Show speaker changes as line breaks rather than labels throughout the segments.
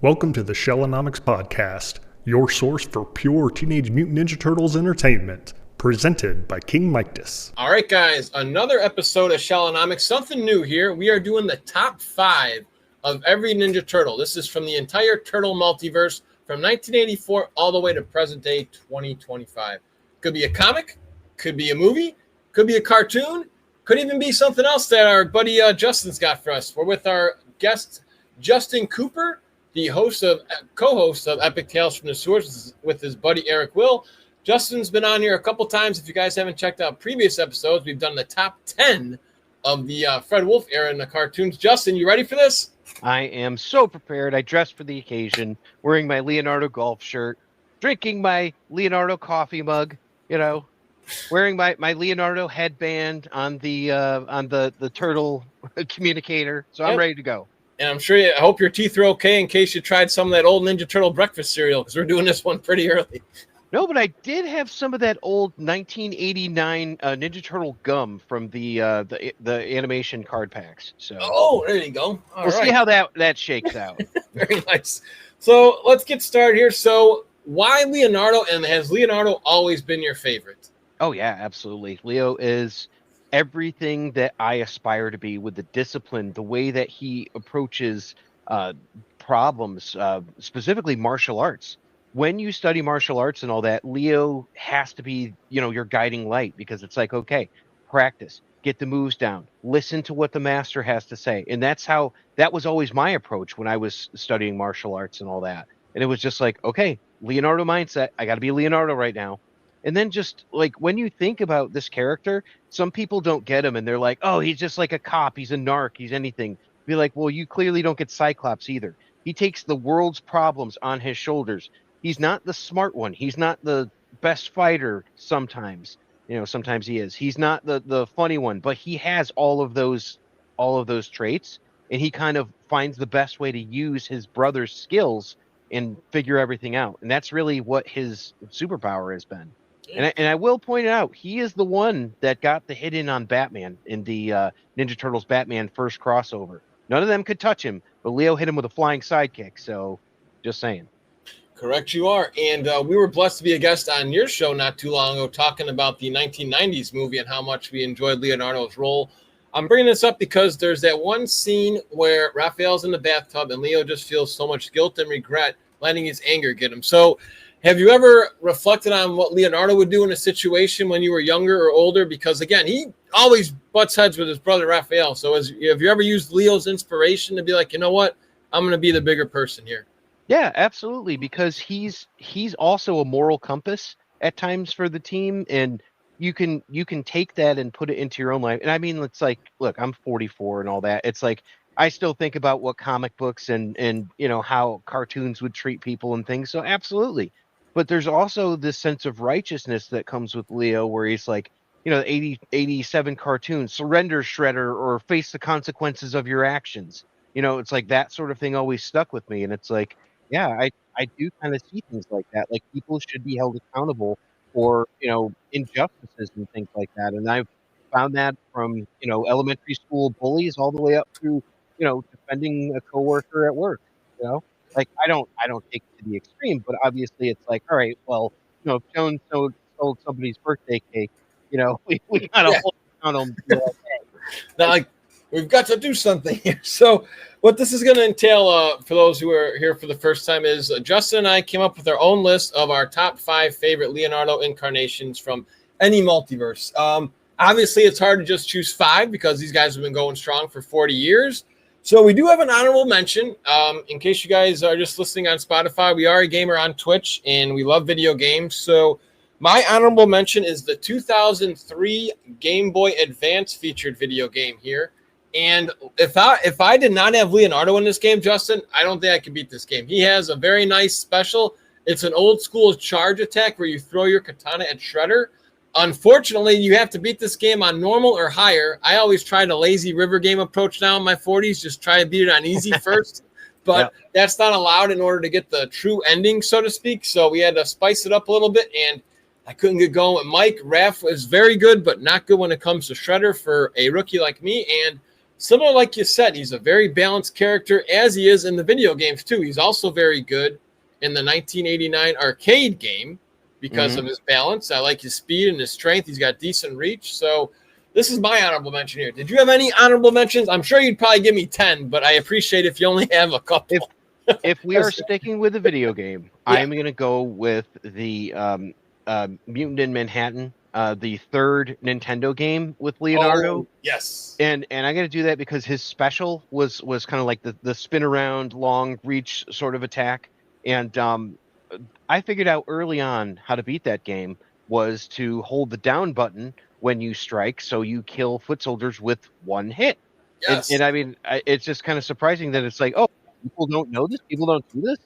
Welcome to the Shellonomics Podcast, your source for pure Teenage Mutant Ninja Turtles entertainment, presented by King Mictus.
All right, guys, another episode of Shellonomics. Something new here. We are doing the top 5 of every Ninja Turtle. This is from the entire Turtle multiverse from 1984 all the way to present day 2025. Could be a comic, could be a movie, could be a cartoon, could even be something else that our buddy Justin's got for us. We're with our guest, Justin Cooper, the co-host of Epic Tales from the Sewers with his buddy Eric Will. Justin's been on here a couple times. If you guys haven't checked out previous episodes, we've done the top 10 of the Fred Wolf era in the cartoons. Justin, you ready for this?
I am so prepared. I dressed for the occasion, wearing my Leonardo golf shirt, drinking my Leonardo coffee mug, wearing my Leonardo headband on the turtle communicator. So I'm ready to go.
And I hope your teeth are okay in case you tried some of that old Ninja Turtle breakfast cereal, because we're doing this one pretty early.
No, but I did have some of that old 1989 Ninja Turtle gum from the animation card packs. So
there you go.
We'll see how that shakes out.
Very nice. So let's get started here. So why Leonardo, and has Leonardo always been your favorite?
Oh yeah, absolutely. Leo is everything that I aspire to be, with the discipline, the way that he approaches problems, specifically martial arts. When you study martial arts and all that, Leo has to be, your guiding light, because it's like, okay, practice, get the moves down, listen to what the master has to say. And that was always my approach when I was studying martial arts and all that. And it was just like, okay, Leonardo mindset, I got to be Leonardo right now. And then just like when you think about this character, some people don't get him and they're like, oh, he's just like a cop, he's a narc, he's anything. Be like, well, you clearly don't get Cyclops either. He takes the world's problems on his shoulders. He's not the smart one. He's not the best fighter sometimes. Sometimes he is. He's not the funny one, but he has all of those traits, and he kind of finds the best way to use his brother's skills and figure everything out. And that's really what his superpower has been. And I will point out, he is the one that got the hit in on Batman in the Ninja Turtles Batman first crossover. None of them could touch him, but Leo hit him with a flying sidekick. So, just saying.
Correct, you are. And we were blessed to be a guest on your show not too long ago, talking about the 1990s movie and how much we enjoyed Leonardo's role. I'm bringing this up because there's that one scene where Raphael's in the bathtub and Leo just feels so much guilt and regret letting his anger get him. So have you ever reflected on what Leonardo would do in a situation when you were younger or older? Because, again, he always butts heads with his brother Raphael. So have you ever used Leo's inspiration to be like, you know what, I'm going to be the bigger person here?
Yeah, absolutely, because he's also a moral compass at times for the team, and you can take that and put it into your own life. And I mean, it's like, look, I'm 44 and all that. It's like I still think about what comic books and how cartoons would treat people and things. So absolutely. But there's also this sense of righteousness that comes with Leo, where he's like, 87 cartoons, surrender, Shredder, or face the consequences of your actions. It's like that sort of thing always stuck with me. And it's like, yeah, I do kind of see things like that. Like, people should be held accountable for, injustices and things like that. And I've found that from, elementary school bullies all the way up to, defending a coworker at work. Like, I don't take it to the extreme, but obviously it's like, all right, well, if Jones stole somebody's birthday cake, we gotta hold on them.
Now, like, we've got to do something here. So what this is going to entail, for those who are here for the first time, is Justin and I came up with our own list of our top 5 favorite Leonardo incarnations from any multiverse. Obviously, it's hard to just choose 5 because these guys have been going strong for 40 years. So we do have an honorable mention. In case you guys are just listening on Spotify, we are a gamer on Twitch, and we love video games. So my honorable mention is the 2003 Game Boy Advance featured video game here. And if I did not have Leonardo in this game, Justin, I don't think I could beat this game. He has a very nice special. It's an old school charge attack where you throw your katana at Shredder. Unfortunately, you have to beat this game on normal or higher. I always try the lazy river game approach now in my 40s, just try to beat it on easy first. But that's not allowed in order to get the true ending, so to speak. So we had to spice it up a little bit, and I couldn't get going with Mike. Raph is very good, but not good when it comes to Shredder for a rookie like me. And similar like you said, he's a very balanced character as he is in the video games too. He's also very good in the 1989 arcade game because of his balance. I like his speed and his strength. He's got decent reach. So this is my honorable mention here. Did you have any honorable mentions? I'm sure you'd probably give me 10, but I appreciate if you only have a couple.
If we are sticking with the video game, I'm going to go with the Mutant in Manhattan, the third Nintendo game with Leonardo.
Oh, yes.
And I'm going to do that because his special was kind of like the spin around, long reach sort of attack. And I figured out early on how to beat that game was to hold the down button when you strike, so you kill foot soldiers with one hit.
Yes.
And I mean, it's just kind of surprising that it's like, oh, people don't know this. People don't do this.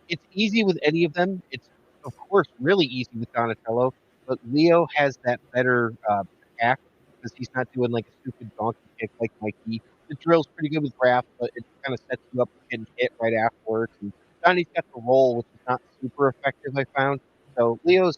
It's easy with any of them. It's, of course, really easy with Donatello. But Leo has that better attack because he's not doing like a stupid donkey kick like Mikey. The drill's pretty good with Raph, but it kind of sets you up for getting hit right afterwards. And Johnny's got the roll, which is not super effective, I found. So Leo's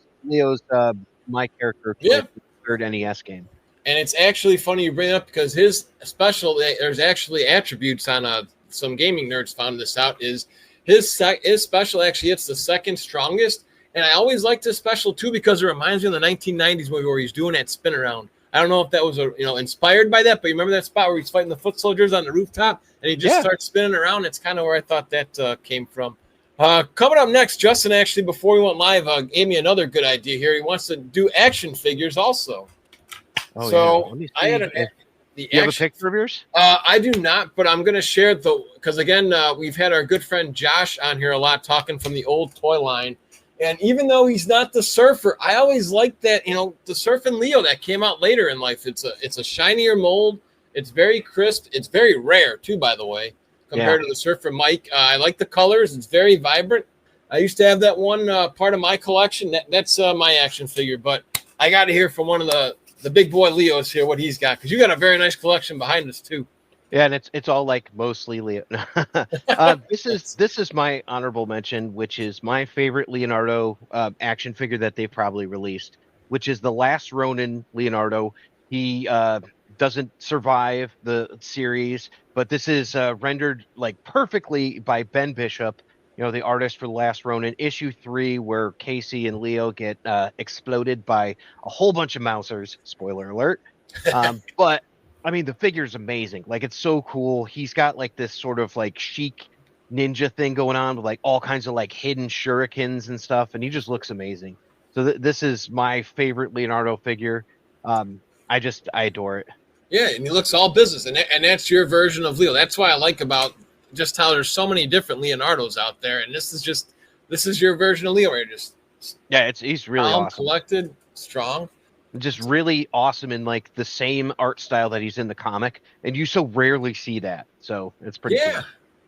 my character for the third NES game.
And it's actually funny you bring it up because his special, there's actually attributes on some gaming nerds found this out, is his special actually hits the second strongest. And I always liked his special too because it reminds me of the 1990s movie where he's doing that spin around. I don't know if that was inspired by that, but you remember that spot where he's fighting the foot soldiers on the rooftop and he just starts spinning around? It's kind of where I thought that came from. Coming up next, Justin actually, before we went live, gave me another good idea here. He wants to do action figures also.
Oh,
so
yeah.
I had
you have a picture of yours?
I do not, but I'm going to share it because again, we've had our good friend Josh on here a lot talking from the old toy line. And even though he's not the surfer, I always liked that, the surfing Leo that came out later in life. It's a shinier mold. It's very crisp. It's very rare too, by the way, compared to the surfer Mike. I like the colors. It's very vibrant. I used to have that one part of my collection. That's my action figure, but I got to hear from one of the big boy Leos here what he's got, because you got a very nice collection behind us too.
Yeah, and it's all like mostly Leo. This is my honorable mention, which is my favorite Leonardo action figure that they've probably released, which is the Last Ronin Leonardo. He doesn't survive the series, but this is rendered like perfectly by Ben Bishop, the artist for The Last Ronin, issue 3, where Casey and Leo get exploded by a whole bunch of Mousers. Spoiler alert. But I mean, the figure's amazing. Like, it's so cool. He's got like this sort of like chic ninja thing going on with like all kinds of like hidden shurikens and stuff, and he just looks amazing. So this is my favorite Leonardo figure. I adore it. Yeah,
and he looks all business, and that's your version of Leo. That's why I like about just how there's so many different Leonardos out there, and this is your version of Leo. Where
he's really awesome.
Collected, strong.
Just really awesome in like the same art style that he's in the comic, and you so rarely see that. So it's pretty cool.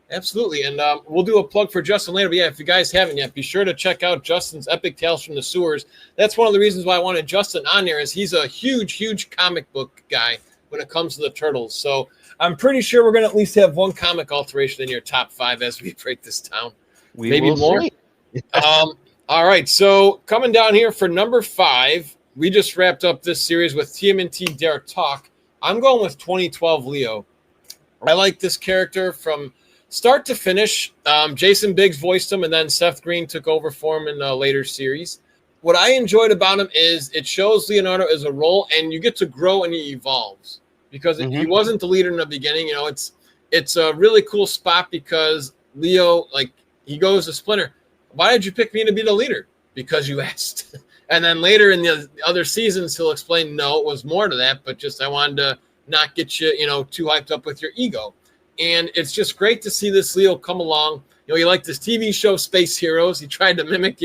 Absolutely. And we'll do a plug for Justin later. But if you guys haven't yet, be sure to check out Justin's Epic Tales from the Sewers. That's one of the reasons why I wanted Justin on there, is he's a huge comic book guy when it comes to the Turtles. So I'm pretty sure we're going to at least have one comic alteration in your top 5 as we break this down. Maybe more. All right. So coming down here for number 5. We just wrapped up this series with TMNT Dare Talk. I'm going with 2012 Leo. I like this character from start to finish. Jason Biggs voiced him, and then Seth Green took over for him in a later series. What I enjoyed about him is it shows Leonardo as a role, and you get to grow and he evolves. Because he wasn't the leader in the beginning. It's a really cool spot because Leo, he goes to Splinter, why did you pick me to be the leader? Because you asked. And then later in the other seasons, he'll explain, no, it was more to that, but just I wanted to not get you, too hyped up with your ego. And it's just great to see this Leo come along. He liked this TV show, Space Heroes. He tried to mimic,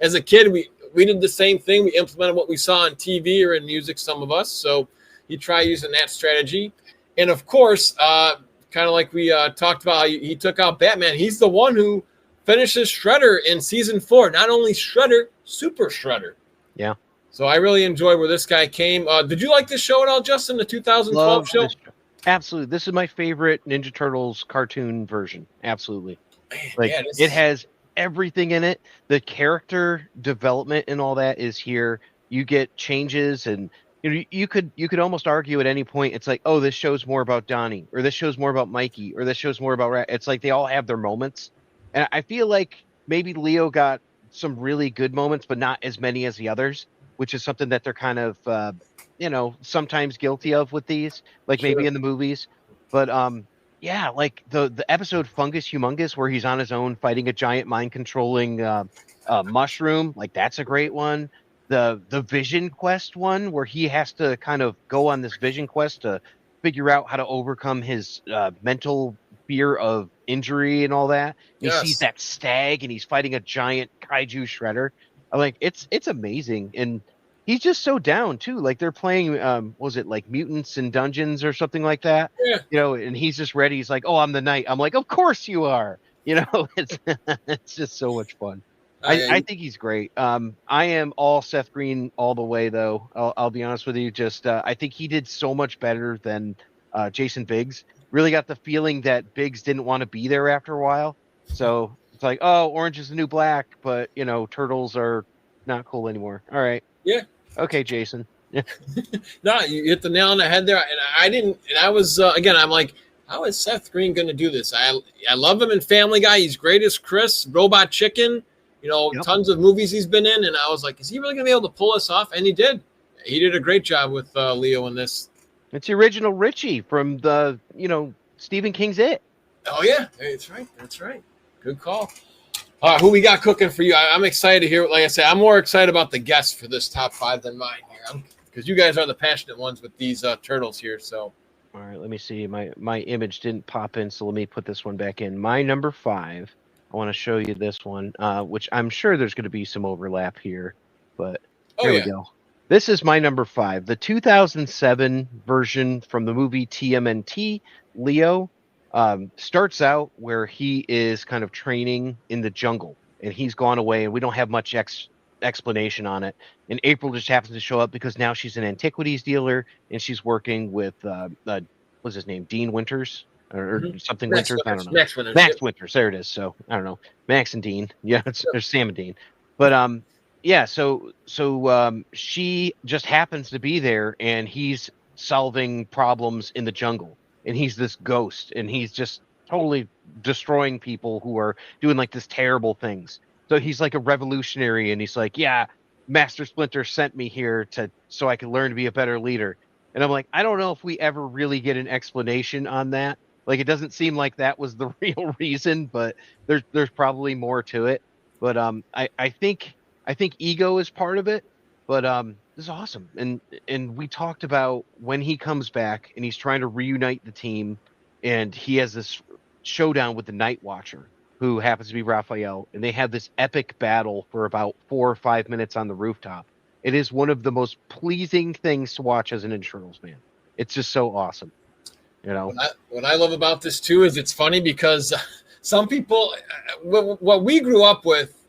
as a kid, we did the same thing. We implemented what we saw on TV or in music, some of us. So he tried using that strategy. And, of course, kind of like we talked about, how he took out Batman. He's the one who finishes Shredder in season 4. Not only Shredder, Super Shredder.
Yeah.
So I really enjoyed where this guy came. Did you like this show at all, Justin, the 2012 show?
Absolutely. This is my favorite Ninja Turtles cartoon version. Absolutely.
Man,
it has everything in it. The character development and all that is here. You get changes and you could almost argue at any point it's like, oh, this show's more about Donnie, or this show's more about Mikey, or this show's more about It's like they all have their moments, and I feel like maybe Leo got some really good moments, but not as many as the others, which is something that they're kind of sometimes guilty of with these, like maybe
Sure.
in the movies. But yeah, like the episode Fungus Humongous where he's on his own fighting a giant mind controlling mushroom, like that's a great one. The Vision Quest one where he has to kind of go on this Vision Quest to figure out how to overcome his mental fear of injury and all that. And he sees
Yes.
that stag and he's fighting a giant kaiju shredder. I'm like, it's amazing. And he's just so down too. Like they're playing what was it, like Mutants and Dungeons or something like that?
Yeah.
And he's just ready. He's like, "Oh, I'm the knight." I'm like, "Of course you are." It's it's just so much fun. I think he's great. I am all Seth Green all the way, though. I'll be honest with you. Just I think he did so much better than Jason Biggs. Really got the feeling that Biggs didn't want to be there after a while. So it's like, oh, orange is the new black, but turtles are not cool anymore. All right.
Yeah.
Okay, Jason. Yeah.
No, you hit the nail on the head there. And I didn't. And I was again. I'm like, how is Seth Green going to do this? I love him in Family Guy. He's great as Chris, Robot Chicken.
Yep.
Tons of movies he's been in, and I was like, is he really going to be able to pull this off? And he did. He did a great job with Leo in this.
It's the original Richie from the Stephen King's It.
Oh yeah, that's right. That's right. Good call. All right, who we got cooking for you? I'm excited to hear. Like I said, I'm more excited about the guests for this top 5 than mine here, because you guys are the passionate ones with these turtles here. So,
all right, let me see. My image didn't pop in, so let me put this one back in. My number 5. I want to show you this one, which I'm sure there's going to be some overlap here, but here we go. This is my number 5, the 2007 version from the movie TMNT. Leo starts out where he is kind of training in the jungle, and he's gone away, and we don't have much explanation on it. And April just happens to show up because now she's an antiquities dealer, and she's working with what's his name, Dean Winters. Or something Winters. I don't know. Max Winters. There it is. So I don't know. Max and Dean. Yeah, there's Sam and Dean. But yeah. So she just happens to be there, and he's solving problems in the jungle, and he's this ghost, and he's just totally destroying people who are doing like this terrible things. So he's like a revolutionary, and he's like, yeah, Master Splinter sent me here so I can learn to be a better leader. And I'm like, I don't know if we ever really get an explanation on that. Like, it doesn't seem like that was the real reason, but there's probably more to it. But I think ego is part of it. But this is awesome. And we talked about when he comes back and he's trying to reunite the team, and he has this showdown with the Night Watcher, who happens to be Raphael, and they have this epic battle for about 4 or 5 minutes on the rooftop. It is one of the most pleasing things to watch as an Internals fan. It's just so awesome.
What I love about this too is it's funny because some people, what we grew up with,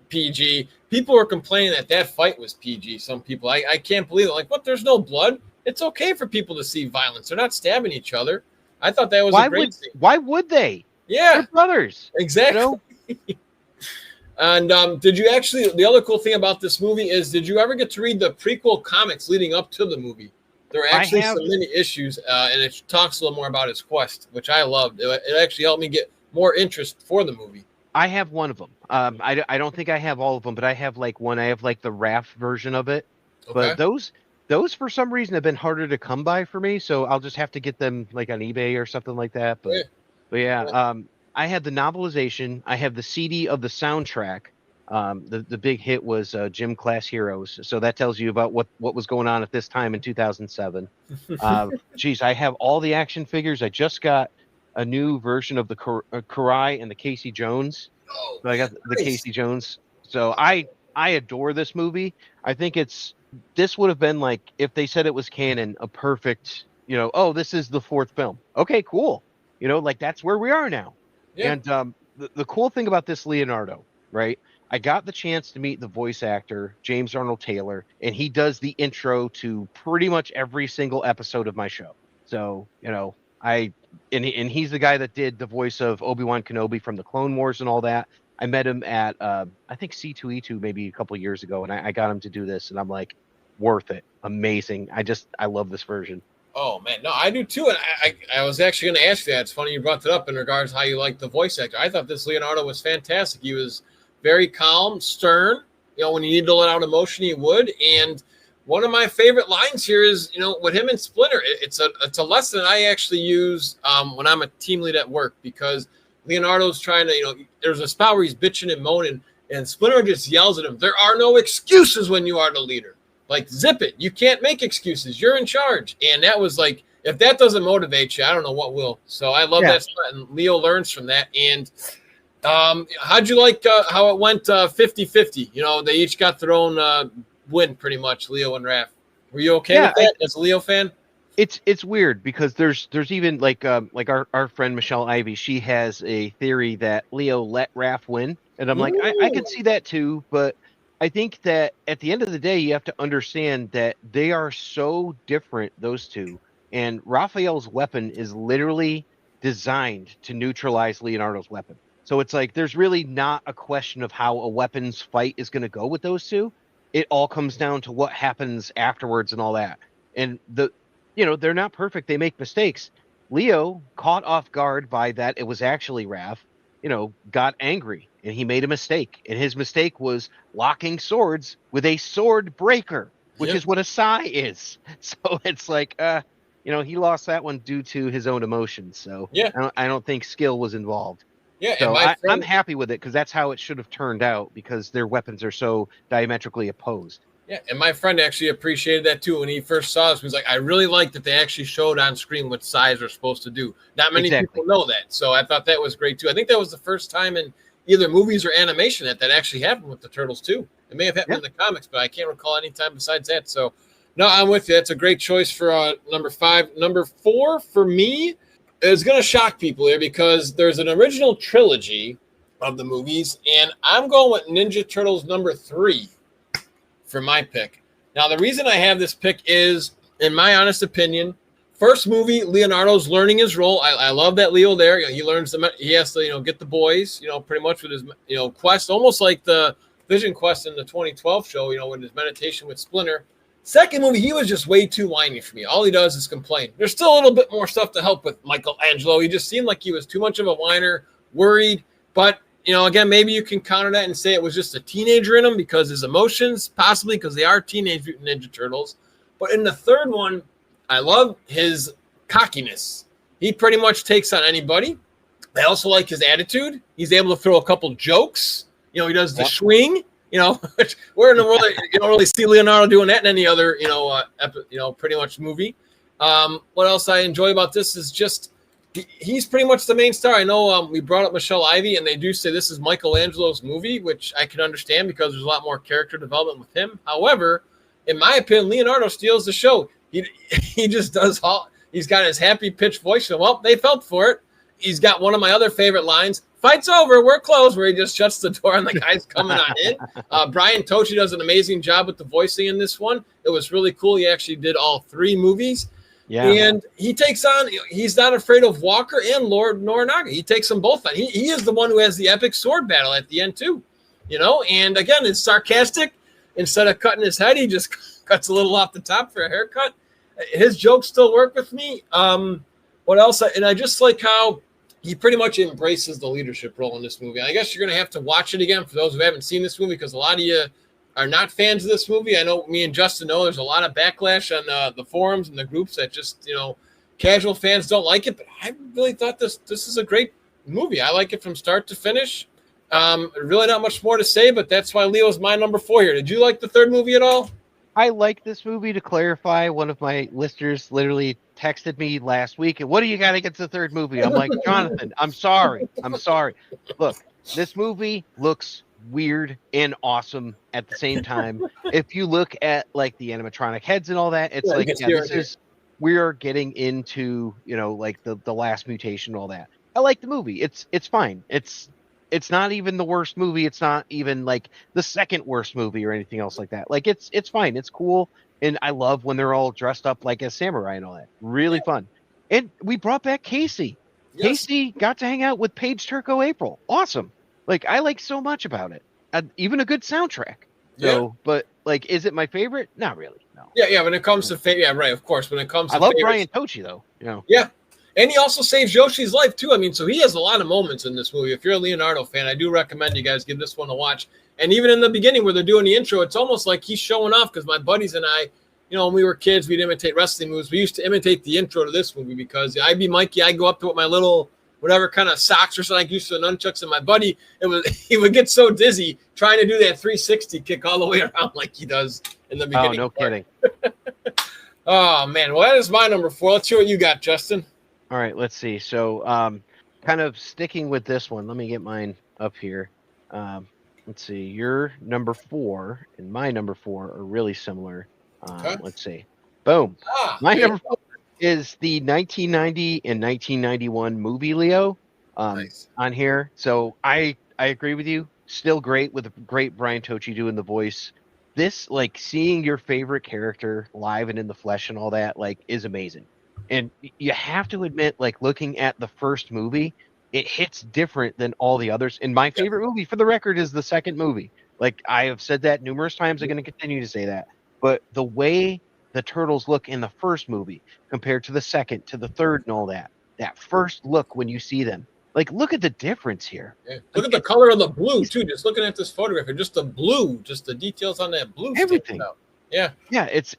PG, people were complaining that fight was PG. Some people, I can't believe it. Like, what? There's no blood. It's okay for people to see violence. They're not stabbing each other. I thought that was a great thing.
Why would they?
Yeah,
they're brothers.
Exactly. And did you actually? The other cool thing about this movie is, did you ever get to read the prequel comics leading up to the movie? There are actually so many issues, and it talks a little more about his quest, which I loved. It actually helped me get more interest for the movie.
I have one of them. I don't think I have all of them, but I have like one. I have like the RAF version of it. Okay. But those for some reason have been harder to come by for me, so I'll just have to get them like on eBay or something like that. But yeah. I had the novelization. I have the CD of the soundtrack. The big hit was Gym Class Heroes, so that tells you about what was going on at this time in 2007. Geez, I have all the action figures. I just got a new version of the Karai and the Casey Jones. So I got the Casey Jones. So I adore this movie. I think this would have been like, if they said it was canon, a perfect, this is the 4th film. Okay, cool. Like that's where we are now. Yeah. And the cool thing about this Leonardo, right? I got the chance to meet the voice actor, James Arnold Taylor, and he does the intro to pretty much every single episode of my show. So, he's the guy that did the voice of Obi-Wan Kenobi from the Clone Wars and all that. I met him at, I think C2E2 maybe a couple years ago, and I got him to do this, and I'm like, worth it. Amazing. I love this version.
Oh man, no, I do too. And I was actually going to ask you that. It's funny you brought that up in regards to how you like the voice actor. I thought this Leonardo was fantastic. He was very calm, stern. When you need to let out emotion, he would. And one of my favorite lines here is, with him and Splinter, it's a lesson I actually use when I'm a team lead at work, because Leonardo's trying to, there's a spot where he's bitching and moaning, and Splinter just yells at him, "There are no excuses when you are the leader. Like, zip it. You can't make excuses. You're in charge." And that was like, if that doesn't motivate you, I don't know what will. So I love that spot, and Leo learns from that. And how'd you like how it went 50-50? They each got their own win, pretty much, Leo and Raph. Were you okay with that as a Leo fan?
It's weird because there's even like our friend Michelle Ivy, she has a theory that Leo let Raph win. And I'm like, I could see that too, but I think that at the end of the day, you have to understand that they are so different, those two. And Raphael's weapon is literally designed to neutralize Leonardo's weapon. So it's like there's really not a question of how a weapons fight is going to go with those two. It all comes down to what happens afterwards and all that. And they're not perfect. They make mistakes. Leo, caught off guard by that it was actually Raph, got angry and he made a mistake. And his mistake was locking swords with a sword breaker, which is what a sai is. So it's like, he lost that one due to his own emotions. So I don't think skill was involved.
Yeah,
so I'm happy with it because that's how it should have turned out, because their weapons are so diametrically opposed.
Yeah, and my friend actually appreciated that too. When he first saw this, he was like, I really like that they actually showed on screen what size are supposed to do. Not many people know that. So I thought that was great too. I think that was the first time in either movies or animation that actually happened with the Turtles too. It may have happened in the comics, but I can't recall any time besides that. So, no, I'm with you. That's a great choice for number 5. Number 4 for me is going to shock people here because there's an original trilogy of the movies, and I'm going with Ninja Turtles number 3 for my pick. Now, the reason I have this pick is, in my honest opinion, first movie, Leonardo's learning his role. I love that Leo there. He learns he has to, get the boys, pretty much with his, quest, almost like the Vision quest in the 2012 show, with his meditation with Splinter. Second movie, he was just way too whiny for me. All he does is complain. There's still a little bit more stuff to help with Michelangelo. He just seemed like he was too much of a whiner, worried. But, again, maybe you can counter that and say it was just a teenager in him because his emotions, possibly because they are Teenage Mutant Ninja Turtles. But in the third one, I love his cockiness. He pretty much takes on anybody. I also like his attitude. He's able to throw a couple jokes. He does the swing. Where in the world you don't really see Leonardo doing that in any other, pretty much movie. What else I enjoy about this is just he's pretty much the main star. I know we brought up Michelle Ivy, and they do say this is Michelangelo's movie, which I can understand because there's a lot more character development with him. However, in my opinion, Leonardo steals the show. He just does all. He's got his happy pitch voice. And, well, they felt for it. He's got one of my other favorite lines. Fight's over. We're closed. Where he just shuts the door and the guy's coming on in. Brian Tochi does an amazing job with the voicing in this one. It was really cool. He actually did all 3 movies. Yeah. And he takes on, he's not afraid of Walker and Lord Norinaga. He takes them both on. He is the one who has the epic sword battle at the end too. And again, it's sarcastic. Instead of cutting his head, he just cuts a little off the top for a haircut. His jokes still work with me. What else? And I just like how he pretty much embraces the leadership role in this movie. I guess you're going to have to watch it again for those who haven't seen this movie, because a lot of you are not fans of this movie. I know me and Justin know there's a lot of backlash on the forums and the groups that just, casual fans don't like it. But I really thought this is a great movie. I like it from start to finish. Really not much more to say, but that's why Leo's my number 4 here. Did you like the third movie at all?
I like this movie. To clarify, one of my listeners literally texted me last week, and what do you got against the third movie? I'm like, Jonathan, I'm sorry. Look, this movie looks weird and awesome at the same time. If you look at like the animatronic heads and all that, it's we are getting into, like the last mutation and all that. I like the movie. It's fine. It's not even the worst movie. It's not even like the second worst movie or anything else like that. Like it's fine. It's cool. And I love when they're all dressed up like as samurai and all that. Really fun. And we brought back Casey. Yes. Casey got to hang out with Paige Turco April. Awesome. Like I like so much about it. Even a good soundtrack. So, but Like, is it my favorite? Not really. No.
Yeah. When it comes to yeah, right. Of course, when it comes to
I love
favorites,
Brian Tochi though. You know.
yeah. And he also saves Yoshi's life too. I mean, so he has a lot of moments in this movie. If you're a Leonardo fan, I do recommend you guys give this one a watch. And even in the beginning where they're doing the intro, it's almost like he's showing off because my buddies and I, you know, when we were kids, we'd imitate wrestling moves. We used to imitate the intro to this movie because I'd be Mikey. I'd go up to my little whatever kind of socks or something I used to the nunchucks, and my buddy, he would get so dizzy trying to do that 360 kick all the way around like he does in the beginning.
Oh, no kidding.
Oh, man. Well, that is my number 4. Let's hear what you got, Justin.
All right, let's see. So, kind of sticking with this one, let me get mine up here. Let's see. Your number 4 and my number 4 are really similar.
Okay.
Let's see. Boom. My
okay.
number 4 is the 1990 and 1991 movie Leo
Nice.
on here. So I agree with you. Still great with a great Brian Tochi doing the voice. This, like, seeing your favorite character live and in the flesh and all that, like, is amazing. And you have to admit, like, looking at the first movie, it hits different than all the others. And my favorite movie, for the record, is the second movie. Like, I have said that numerous times. I'm going to continue to say that. But the way the turtles look in the first movie compared to the second, to the third, and all that first look when you see them, like, look at the difference here.
Yeah. Look at the color of the blue, too. Just looking at this photograph, just the blue, just the details on that blue.
Everything.
Out. Yeah.
Yeah, it's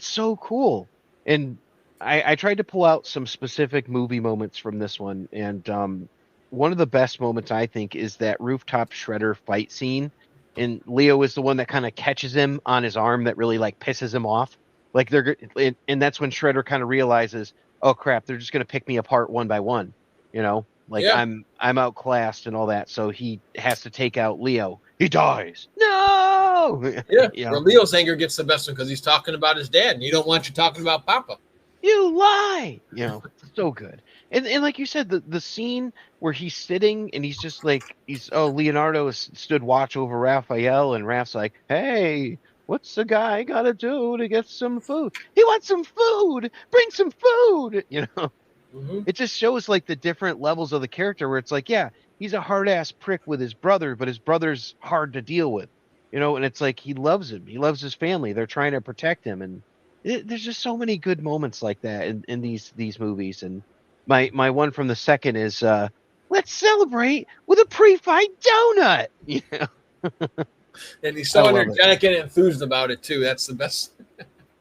so cool. And I tried to pull out some specific movie moments from this one, and one of the best moments, I think, is that rooftop shredder fight scene. And Leo is the one that kind of catches him on his arm that really, like, pisses him off. Like, and that's when Shredder kind of realizes, oh crap, they're just gonna pick me apart one by one, you know, like, yeah. I'm outclassed and all that, so he has to take out Leo. He dies. No.
Yeah.
You know?
Well, Leo's anger gets the best one because he's talking about his dad, and you don't want you talking about Papa.
You lie. You know, so good. And like you said, the scene where he's sitting and he's just like, Leonardo stood watch over Raphael, and Raph's like, hey, what's the guy got to do to get some food? He wants some food. Bring some food. You know, It just shows, like, the different levels of the character where it's like, yeah, he's a hard ass prick with his brother, but his brother's hard to deal with, you know, and it's like, he loves him. He loves his family. They're trying to protect him. And there's just so many good moments like that in these movies. And my one from the second is, let's celebrate with a pre-fight donut. You know?
And he's so energetic and enthused about it too. That's the best.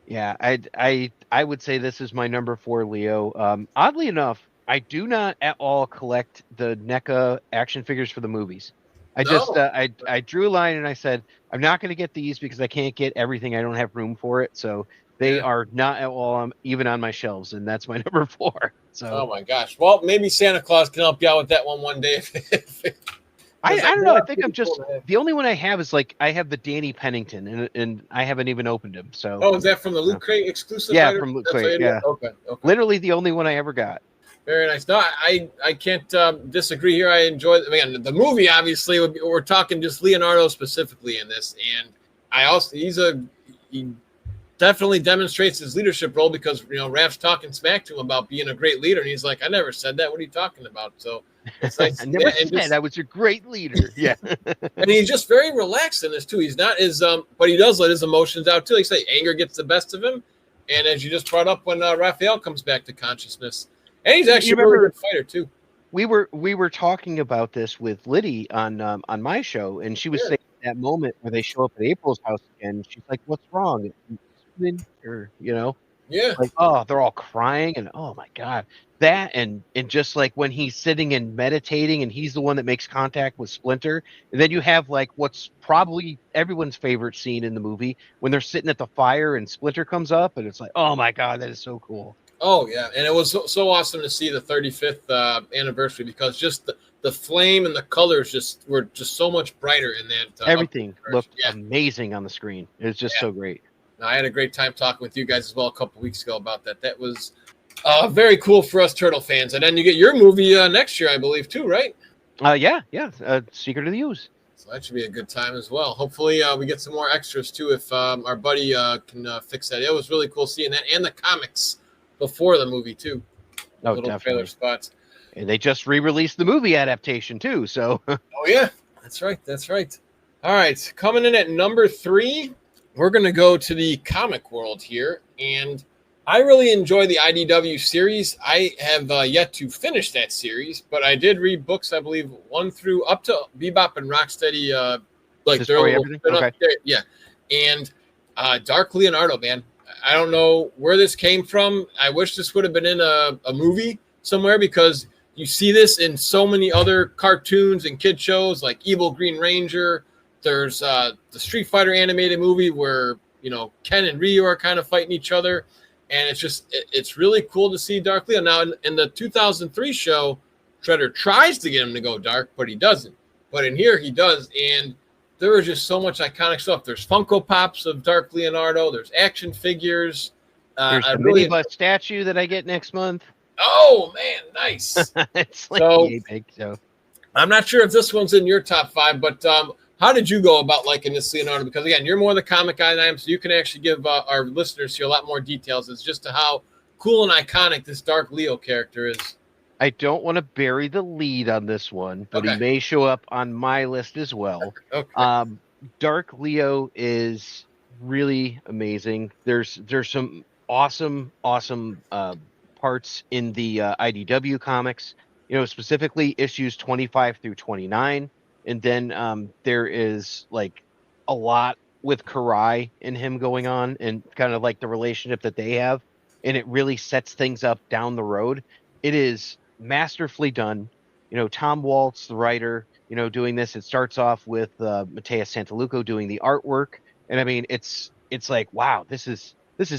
Yeah, I would say this is my number 4 Leo. Oddly enough, I do not at all collect the NECA action figures for the movies. I drew a line and I said, I'm not going to get these because I can't get everything. I don't have room for it. So they are not at all even on my shelves, and that's my number 4. So,
oh my gosh. Well, maybe Santa Claus can help you out with that one day.
I don't know. I think I'm just the only one I have is, like, I have the Danny Pennington, and I haven't even opened him. So,
oh, is that from the Loot Crate exclusive?
Yeah,
writer?
from Loot Crate. Yeah,
okay.
Literally the only one I ever got.
Very nice. No, I can't disagree here. I enjoy it. I mean, the movie, obviously, we're talking just Leonardo specifically in this, and he definitely demonstrates his leadership role because, you know, Raph's talking smack to him about being a great leader, and he's like, I never said that. What are you talking about? So it's nice.
I never said I was your great leader. Yeah.
And he's just very relaxed in this too. He's not as but he does let his emotions out too. Like I say, anger gets the best of him. And as you just brought up, when Raphael comes back to consciousness, and he's actually a really good fighter too.
We were talking about this with Liddy on my show, and she was saying that moment where they show up at April's house again. She's like, "What's wrong?" Or, you know, like, oh, they're all crying, and oh my god, that and just like when he's sitting and meditating, and he's the one that makes contact with Splinter, and then you have, like, what's probably everyone's favorite scene in the movie when they're sitting at the fire and Splinter comes up, and it's like, oh my god, that is so cool.
Oh yeah, and it was so awesome to see the 35th anniversary because just the flame and the colors were just so much brighter in that.
Everything looked amazing on the screen. It was just so great.
I had a great time talking with you guys as well a couple weeks ago about that. That was very cool for us Turtle fans. And then you get your movie next year, I believe, too, right?
Yeah. Secret of the Ooze.
So that should be a good time as well. Hopefully we get some more extras, too, if our buddy can fix that. It was really cool seeing that. And the comics before the movie, too.
Oh,
little
definitely.
trailer spots.
And they just re-released the movie adaptation, too. So.
Oh, yeah. That's right. All right. Coming in at number 3. we're going to go to the comic world here, and I really enjoy the IDW series. I have yet to finish that series, but I did read books, I believe, 1 through up to Bebop and Rocksteady, like their little spin-off. Yeah, and Dark Leonardo, man. I don't know where this came from. I wish this would have been in a movie somewhere, because you see this in so many other cartoons and kid shows like Evil Green Ranger. There's the Street Fighter animated movie where, Ken and Ryu are kind of fighting each other. And it's really cool to see Dark Leo. Now, in the 2003 show, Shredder tries to get him to go dark, but he doesn't. But in here, he does. And there was just so much iconic stuff. There's Funko Pops of Dark Leonardo. There's action figures.
There's the minibus statue that I get next month.
Oh, man, nice.
It's like yay big. So
I'm not sure if this one's in your top 5, but how did you go about liking this Leonardo? Because, again, you're more the comic guy than I am, so you can actually give our listeners here a lot more details as just to how cool and iconic this Dark Leo character is.
I don't want to bury the lead on this one, but he may show up on my list as well.
Okay.
Dark Leo is really amazing. There's some awesome parts in the IDW comics, specifically issues 25 through 29. And then there is like a lot with Karai and him going on, and kind of like the relationship that they have. And it really sets things up down the road. It is masterfully done. Tom Waltz, the writer, doing this. It starts off with Matthias Santaluco doing the artwork. And I mean, it's like, wow, this is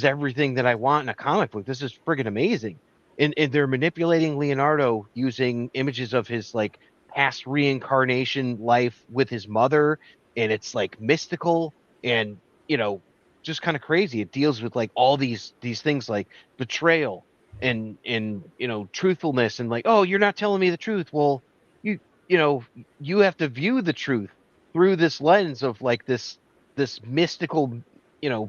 everything that I want in a comic book. This is friggin' amazing. And they're manipulating Leonardo using images of his like past reincarnation life with his mother, and it's like mystical and just kind of crazy. It deals with like all these things like betrayal and truthfulness, and like, oh, you're not telling me the truth. Well, you have to view the truth through this lens of like this mystical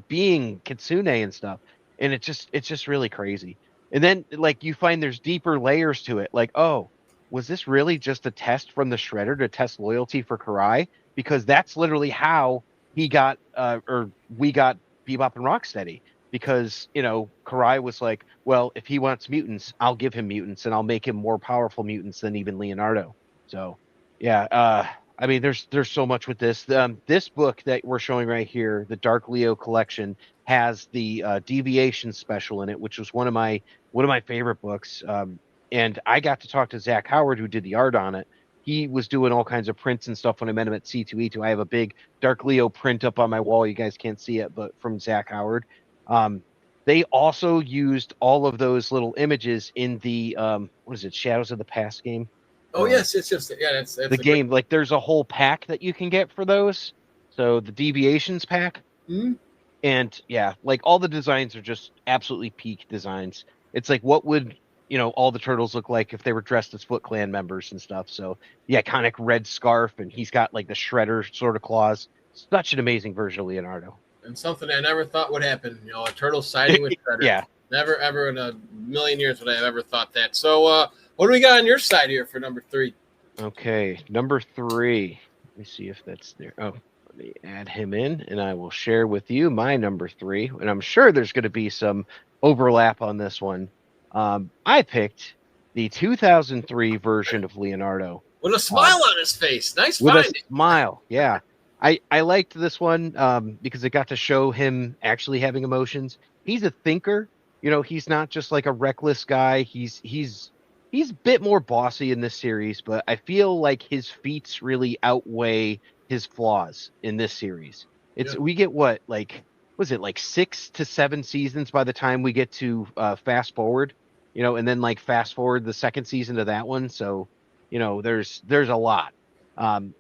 being Kitsune and stuff, and it's just really crazy. And then like you find there's deeper layers to it, like, oh, was this really just a test from the Shredder to test loyalty for Karai? Because that's literally how he got, or we got Bebop and Rocksteady. Because, Karai was like, well, if he wants mutants, I'll give him mutants, and I'll make him more powerful mutants than even Leonardo. So, yeah, I mean, there's so much with this. This book that we're showing right here, the Dark Leo collection, has the Deviation special in it, which was one of my favorite books. And I got to talk to Zach Howard, who did the art on it. He was doing all kinds of prints and stuff when I met him at C2E2. I have a big Dark Leo print up on my wall. You guys can't see it, but from Zach Howard. They also used all of those little images in the, Shadows of the Past game?
Oh, yes. It's just, yeah, that's
the game. Like, there's a whole pack that you can get for those. So the Deviations pack.
Mm-hmm.
And, yeah, like, all the designs are just absolutely peak designs. It's like, what would all the turtles look like if they were dressed as Foot Clan members and stuff. So the iconic red scarf, and he's got like the Shredder sort of claws. Such an amazing version of Leonardo.
And something I never thought would happen. A turtle siding with Shredder.
Yeah.
Never, ever in a million years would I have ever thought that. So what do we got on your side here for number 3?
Okay, number 3. Let me see if that's there. Oh, let me add him in, and I will share with you my number 3. And I'm sure there's going to be some overlap on this one. I picked the 2003 version of Leonardo.
With a smile on his face. Nice
with
finding.
A smile, yeah. I liked this one because it got to show him actually having emotions. He's a thinker. He's not just like a reckless guy. He's a bit more bossy in this series, but I feel like his feats really outweigh his flaws in this series. We get what, like, was it like 6 to 7 seasons by the time we get to fast forward, and then like fast forward the second season of that one. So, there's a lot. And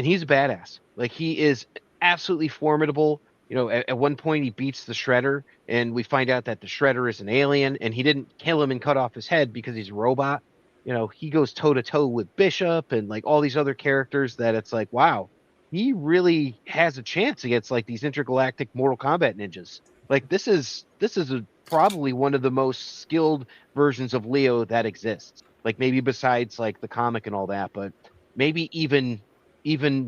he's a badass. Like, he is absolutely formidable. At one point he beats the Shredder, and we find out that the Shredder is an alien, and he didn't kill him and cut off his head because he's a robot. He goes toe to toe with Bishop and like all these other characters that it's like, wow, he really has a chance against like these intergalactic Mortal Kombat ninjas. Like, this is probably one of the most skilled versions of Leo that exists. Like, maybe besides like the comic and all that, but maybe even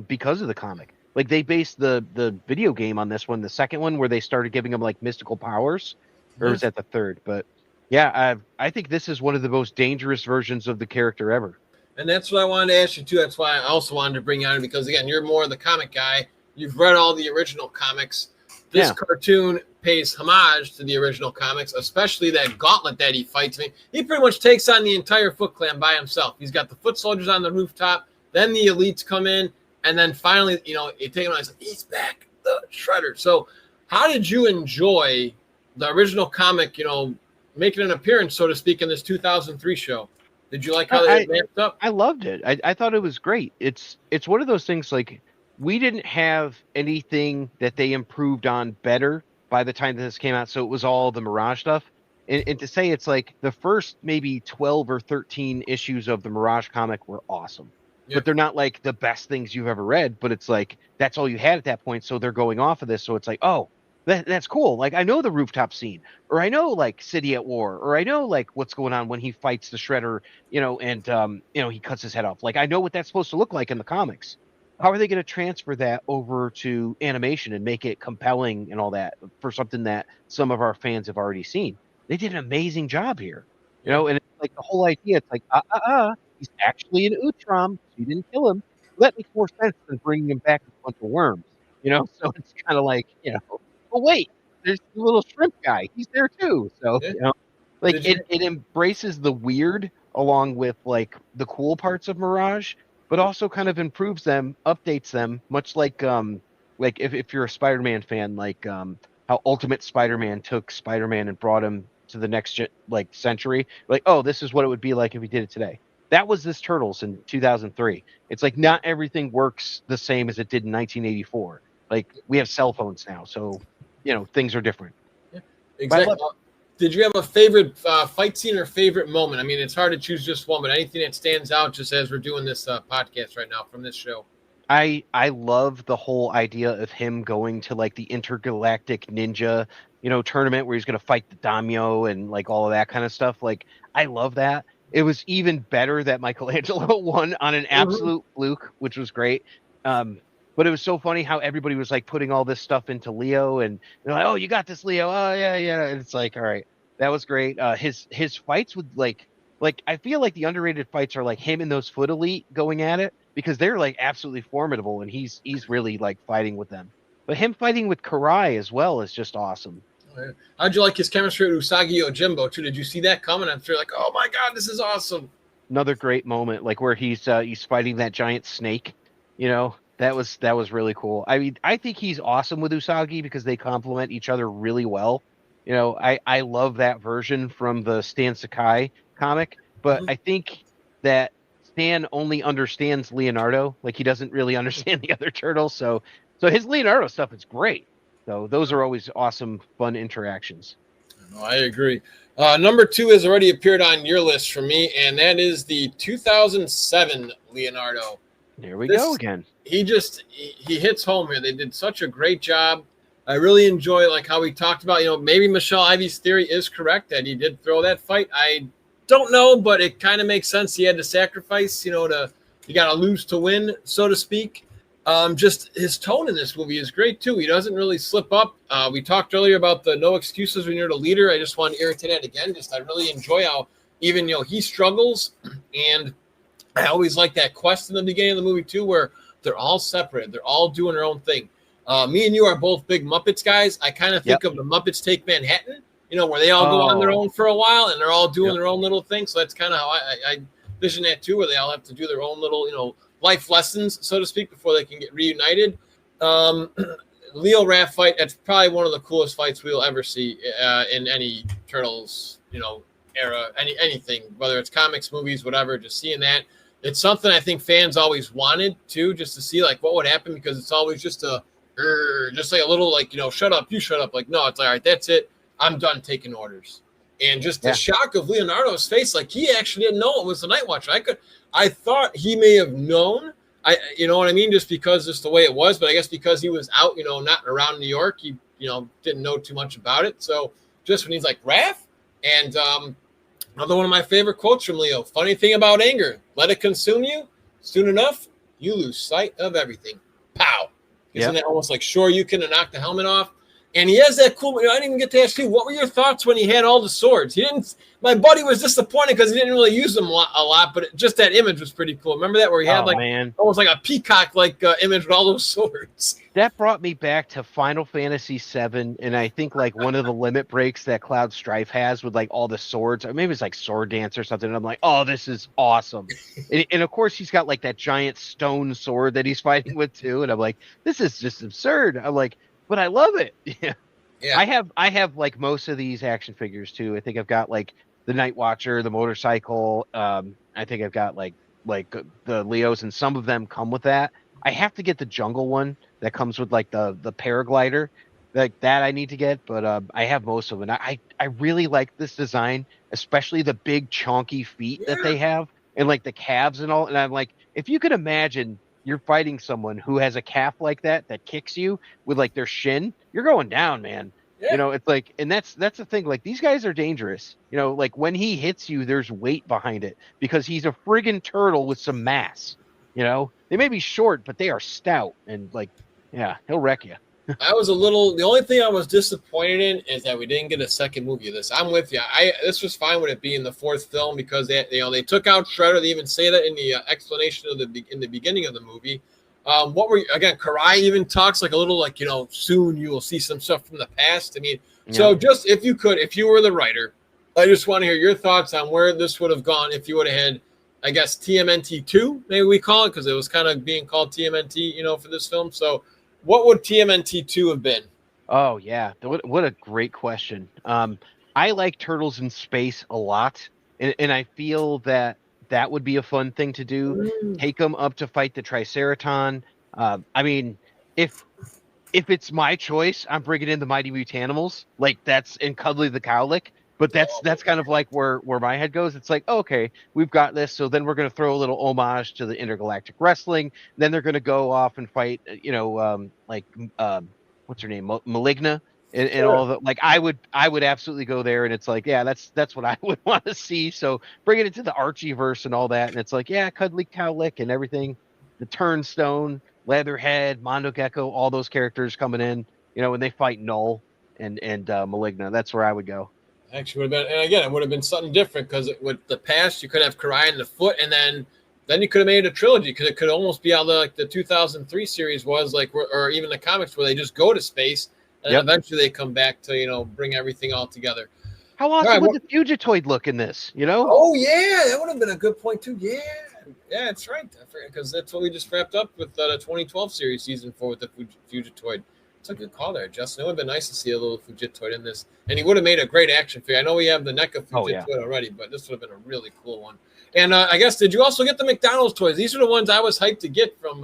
because of the comic. Like they based the video game on this one, the second one where they started giving him like mystical powers, or was that the third? But yeah, I think this is one of the most dangerous versions of the character ever.
And that's what I wanted to ask you too. That's why I also wanted to bring you on, because again, you're more the comic guy. You've read all the original comics. This cartoon pays homage to the original comics, especially that gauntlet that he fights. I mean, he pretty much takes on the entire Foot Clan by himself. He's got the foot soldiers on the rooftop, then the elites come in, and then finally, you take him on. He's like, he's back, the Shredder. So, how did you enjoy the original comic? Making an appearance, so to speak, in this 2003 show. Did you like how they ramped up?
I loved it. I thought it was great. It's one of those things like we didn't have anything that they improved on better by the time that this came out, so it was all the Mirage stuff. And to say it's like the first maybe 12 or 13 issues of the Mirage comic were awesome. Yeah. But they're not like the best things you've ever read, but it's like that's all you had at that point, so they're going off of this. So it's like, oh, that's cool. Like I know the rooftop scene, or I know like City at War, or I know like what's going on when he fights the Shredder, and he cuts his head off. Like I know what that's supposed to look like in the comics. How are they going to transfer that over to animation and make it compelling and all that for something that some of our fans have already seen? They did an amazing job here, and it's like the whole idea. It's like, he's actually an Utrom. So you didn't kill him. That makes more sense than bringing him back with a bunch of worms, So it's kind of like, but wait, there's the little shrimp guy. He's there too. So, it embraces the weird along with like the cool parts of Mirage, but also kind of improves them, updates them, much like if you're a Spider-Man fan, like how Ultimate Spider-Man took Spider-Man and brought him to the next century. Like, oh, this is what it would be like if he did it today. That was this Turtles in 2003. It's like not everything works the same as it did in 1984. Like we have cell phones now, so things are different.
Yeah, exactly. Did you have a favorite fight scene or favorite moment? I mean, it's hard to choose just one, but anything that stands out just as we're doing this podcast right now from this show.
I love the whole idea of him going to like the intergalactic ninja, tournament where he's going to fight the daimyo and like all of that kind of stuff. Like I love that. It was even better that Michelangelo won on an absolute fluke, which was great. But it was so funny how everybody was like putting all this stuff into Leo, and they're like, "Oh, you got this, Leo." Oh, yeah. And it's like, all right, that was great. His fights with like I feel like the underrated fights are like him and those Foot Elite going at it because they're like absolutely formidable, and he's really like fighting with them. But him fighting with Karai as well is just awesome.
How'd you like his chemistry with Usagi Yojimbo too? Did you see that coming? I'm sure, like, oh my god, this is awesome.
Another great moment, like where he's fighting that giant snake. That was really cool. I mean, I think he's awesome with Usagi because they complement each other really well. I love that version from the Stan Sakai comic, but I think that Stan only understands Leonardo. Like he doesn't really understand the other turtles. So his Leonardo stuff is great. So those are always awesome, fun interactions.
I agree. Number 2 has already appeared on your list for me, and that is the 2007 Leonardo.
There we go again.
He hits home here. They did such a great job. I really enjoy like how we talked about, maybe Michelle Ivy's theory is correct that he did throw that fight. I don't know, but it kind of makes sense. He had to sacrifice, you got to lose to win, so to speak. Just his tone in this movie is great too. He doesn't really slip up. We talked earlier about the no excuses when you're the leader. I just want to irritate that again. I really enjoy how even, he struggles, and I always like that quest in the beginning of the movie too, where they're all separated. They're all doing their own thing. Me and you are both big Muppets guys. I kind of think of the Muppets Take Manhattan, where they all go on their own for a while and they're all doing their own little thing. So that's kind of how I vision that too, where they all have to do their own little, life lessons, so to speak, before they can get reunited. Leo Raph fight, that's probably one of the coolest fights we'll ever see in any Turtles, era, anything, whether it's comics, movies, whatever, just seeing that. It's something I think fans always wanted too, just to see like what would happen, because it's always just like a little like, shut up, you shut up. Like, no, it's like, all right, that's it. I'm done taking orders. And just the shock of Leonardo's face, like he actually didn't know it was the Night Watcher. I thought he may have known, you know what I mean? Just because it's the way it was, but I guess because he was out, not around New York, he, didn't know too much about it. So just when he's like, Raph, and another one of my favorite quotes from Leo, funny thing about anger, let it consume you. Soon enough, you lose sight of everything. Pow. Isn't that almost like sure you can knock the helmet off? And he has that cool. I didn't even get to ask you, what were your thoughts when he had all the swords? He didn't. My buddy was disappointed because he didn't really use them a lot, but just that image was pretty cool. Remember that where he had almost like a peacock image with all those swords.
That brought me back to Final Fantasy VII, and I think like one of the limit breaks that Cloud Strife has with like all the swords, or maybe it's like Sword Dance or something. And I'm like, oh, this is awesome. and of course, he's got like that giant stone sword that he's fighting with too, and I'm like, this is just absurd. I'm like, but I love it. Yeah. I have like most of these action figures too. I think I've got like the Night Watcher, the motorcycle. I think I've got like the Leos, and some of them come with that. I have to get the jungle one that comes with like the paraglider, like that I need to get, but I have most of them. I really like this design, especially the big chonky feet that they have, and like the calves and all. And I'm like, if you could imagine you're fighting someone who has a calf like that kicks you with like their shin, you're going down, man. You know, it's like, and that's the thing. Like these guys are dangerous. You know, like when he hits you, there's weight behind it because he's a friggin' turtle with some mass. You know, they may be short, but they are stout, and like, yeah, he'll wreck you.
The only thing I was disappointed in is that we didn't get a second movie of this. I'm with you. This was fine with it being the fourth film because they took out Shredder. They even say that in the explanation of in the beginning of the movie. Karai even talks like a little like, soon you will see some stuff from the past. I mean, so just if you were the writer, I just want to hear your thoughts on where this would have gone if you would have had, I guess, TMNT 2, maybe we call it, because it was kind of being called TMNT, for this film. So what would TMNT 2 have been?
Oh, yeah. What a great question. I like Turtles in Space a lot, and I feel that would be a fun thing to do. Take them up to fight the Triceraton. I mean, if it's my choice, I'm bringing in the Mighty Mutanimals. Like, that's in Cuddly the Cowlick. But that's kind of like where my head goes. It's like, okay, we've got this. So then we're going to throw a little homage to the intergalactic wrestling. Then they're going to go off and fight, what's her name? Maligna and all of it. Like I would absolutely go there. And it's like, yeah, that's what I would want to see. So bring it into the Archieverse and all that. And it's like, yeah, Cuddly Cowlick and everything. The Turnstone, Leatherhead, Mondo Gecko, all those characters coming in, when they fight Null and Maligna. That's where I would go.
Actually would have been, and again, it would have been something different because with the past, you could have Karai in the foot, and then you could have made a trilogy because it could almost be how the 2003 series was, like, or even the comics where they just go to space and eventually they come back to bring everything all together.
How awesome would the Fugitoid look in this?
Oh yeah, that would have been a good point too. Yeah, that's right. Because that's what we just wrapped up with the 2012 series season 4 with the Fugitoid. It's a good call there, Justin. It would have been nice to see a little Fugitoid in this. And he would have made a great action figure. I know we have the NECA Fugitoid already, but this would have been a really cool one. And I guess, did you also get the McDonald's toys? These are the ones I was hyped to get from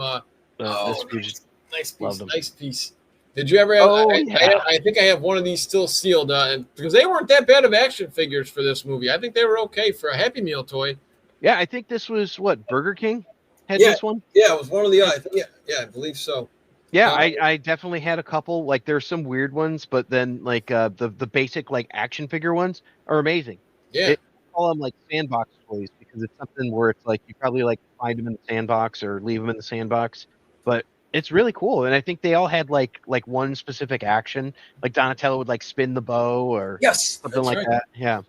nice piece. Did you ever have I think I have one of these still sealed because they weren't that bad of action figures for this movie. I think they were okay for a Happy Meal toy.
Yeah, I think this was Burger King had this one?
Yeah, it was one of the I believe so.
Yeah, I definitely had a couple. Like there's some weird ones, but then like the basic like action figure ones are amazing.
Yeah,
I call them like sandbox toys because it's something where it's like you probably like find them in the sandbox or leave them in the sandbox, but it's really cool. And I think they all had like one specific action. Like Donatello would like spin the bow or something like that. Yeah.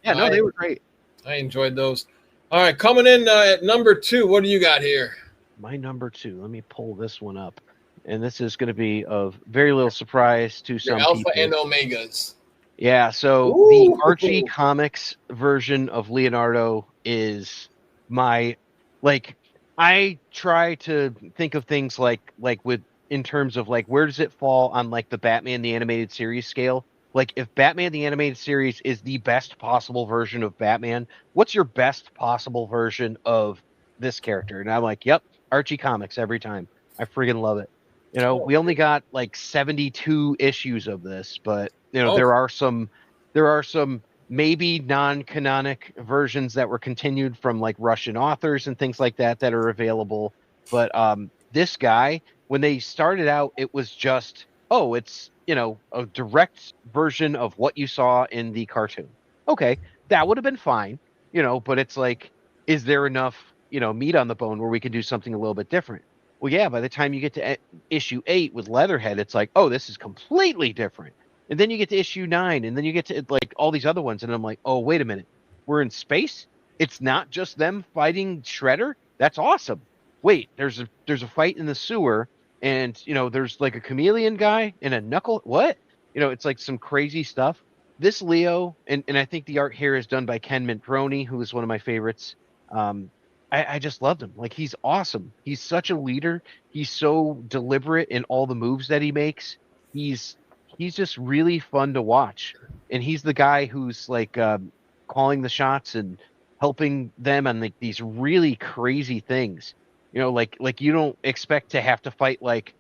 No, they were great.
I enjoyed those. All right, coming in at number 2. What do you got here?
My number 2. Let me pull this one up. And this is going to be of very little surprise to some
Alpha
people.
and Omegas.
Yeah, so the Archie Comics version of Leonardo is my, like, I try to think of things like with in terms of like where does it fall on like the Batman the Animated Series scale? Like if Batman the Animated Series is the best possible version of Batman, what's your best possible version of this character? And I'm like, yep, Archie Comics every time. I friggin' love it. We only got like 72 issues of this, but there are some maybe non-canonic versions that were continued from like Russian authors and things like that are available. But this guy, when they started out, it was just, it's a direct version of what you saw in the cartoon. Okay, that would have been fine, but it's like, is there enough meat on the bone where we can do something a little bit different? Well, yeah, by the time you get to issue 8 with Leatherhead, it's like, oh, this is completely different. And then you get to issue 9, and then you get to like all these other ones, and I'm like, oh, wait a minute, we're in space. It's not just them fighting Shredder. That's awesome. Wait, there's a fight in the sewer, and there's like a chameleon guy and a knuckle. What? It's like some crazy stuff. This Leo, and I think the art here is done by Ken Mantroni, who is one of my favorites. I just loved him. Like, he's awesome. He's such a leader. He's so deliberate in all the moves that he makes. He's just really fun to watch. And he's the guy who's like calling the shots and helping them on like these really crazy things. Like you don't expect to have to fight like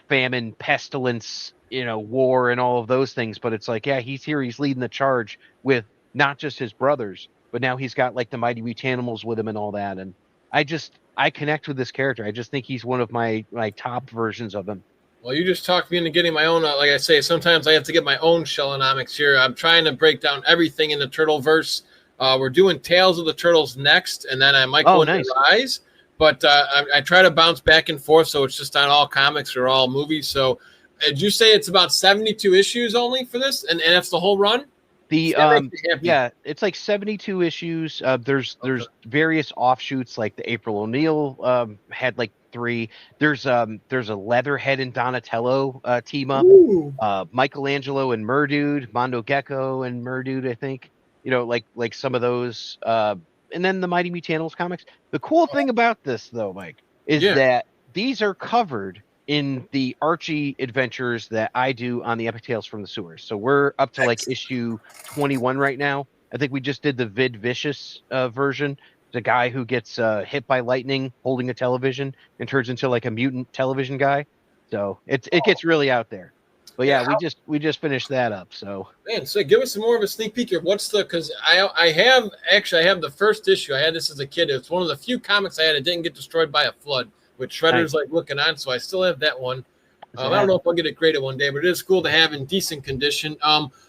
famine, pestilence, war and all of those things, but it's like, yeah, he's here, he's leading the charge with not just his brothers, but now he's got like the Mighty Mutanimals with him and all that. And I connect with this character. I just think he's one of my top versions of him.
Well, you just talked me into getting my own. Like I say, sometimes I have to get my own Shellonomics here. I'm trying to break down everything in the Turtleverse. We're doing Tales of the Turtles next, and then I might go into Rise. But I try to bounce back and forth, so it's just on all comics or all movies. So did you say it's about 72 issues only for this? And that's the whole run?
Yeah, it's like 72 issues. There's various offshoots, like the April O'Neil had like 3. There's a Leatherhead and Donatello team up. Michelangelo and Murdude, Mondo Gecko and Murdude, I think. Like some of those. And then the Mighty Mutanimals comics. The cool thing about this, though, Mike, is that these are covered in the Archie adventures that I do on the Epic Tales from the Sewers. So we're up to like issue 21 right now. I think we just did the Vid Vicious version. The guy who gets hit by lightning holding a television and turns into like a mutant television guy. So it gets really out there. But yeah, we just finished that up. So
man, so give us some more of a sneak peek here. Because I have the first issue. I had this as a kid. It's one of the few comics I had that didn't get destroyed by a flood, with Shredder's like looking on. So I still have that one. I don't know if I'll get it graded one day, but it is cool to have in decent condition.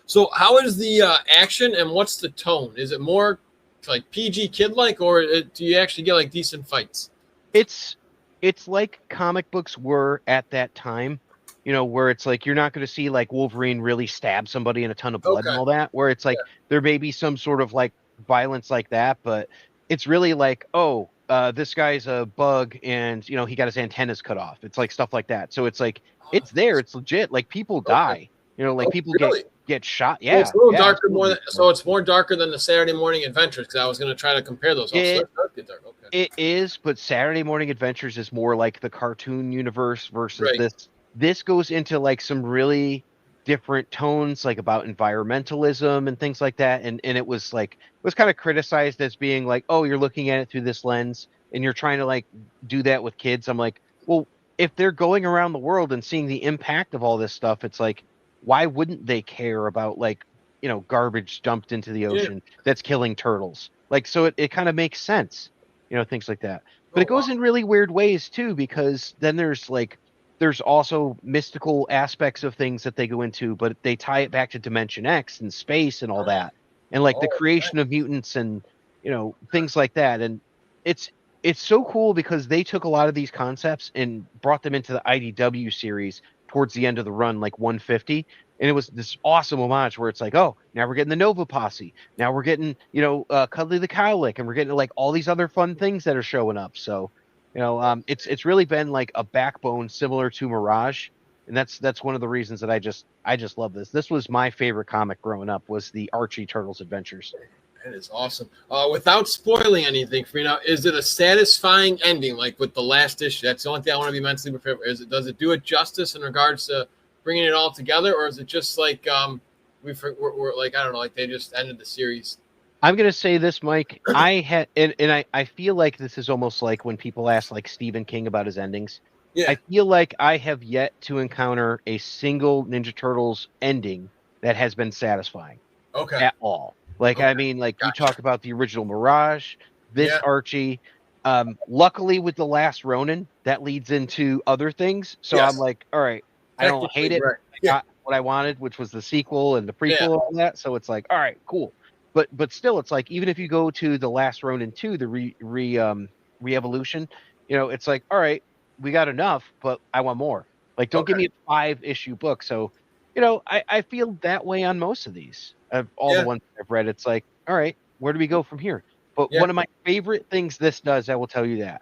So how is the action and what's the tone? Is it more like PG kid like, or do you actually get like decent fights?
It's like comic books were at that time. Where it's like you're not going to see like Wolverine really stab somebody in a ton of blood and all that, where it's like there may be some sort of like violence like that, but it's really like, this guy's a bug and he got his antennas cut off. It's like stuff like that. So it's like it's there, it's legit. Like people die, like people get shot. Yeah,
it's a little darker, so it's more darker than the Saturday Morning Adventures, because I was going to try to compare those.
It is, but Saturday Morning Adventures is more like the cartoon universe versus this. This goes into like some really different tones, like about environmentalism and things like that. And it was kind of criticized as being like, oh, you're looking at it through this lens and you're trying to like do that with kids. I'm like, well, if they're going around the world and seeing the impact of all this stuff, it's like, why wouldn't they care about like, garbage dumped into the ocean that's killing turtles? Like, so it kind of makes sense, things like that. But it goes in really weird ways too, because then there's also mystical aspects of things that they go into, but they tie it back to Dimension X and space and all that. And like the creation of mutants and, things like that. And it's so cool because they took a lot of these concepts and brought them into the IDW series towards the end of the run, like 150. And it was this awesome homage where it's like, oh, now we're getting the Nova Posse. Now we're getting, Cuddly the Cowlick, and we're getting like all these other fun things that are showing up. So, it's really been like a backbone similar to Mirage, and that's one of the reasons that I just love this. This was my favorite comic growing up, was the Archie Turtles Adventures.
That is awesome. Without spoiling anything for me now, is it a satisfying ending like with the last issue? That's the only thing I want to be mentally prepared for. Does it do it justice in regards to bringing it all together, or is it just like we're like, I don't know, like they just ended the series?
I'm going to say this, Mike. I feel like this is almost like when people ask like Stephen King about his endings. Yeah. I feel like I have yet to encounter a single Ninja Turtles ending that has been satisfying. At all. Like, I mean, like you talk about the original Mirage, this Archie. Luckily with the Last Ronin, that leads into other things. So I'm like, all right, I don't hate it. I got what I wanted, which was the sequel and the prequel and all that. So it's like, all right, cool. But still, it's like, even if you go to the Last Ronin 2, the re-evolution, it's like, all right, we got enough, but I want more. Like, don't give me a 5-issue book. So, I feel that way on most of these. Of all the ones I've read, it's like, all right, where do we go from here? But one of my favorite things this does, I will tell you that.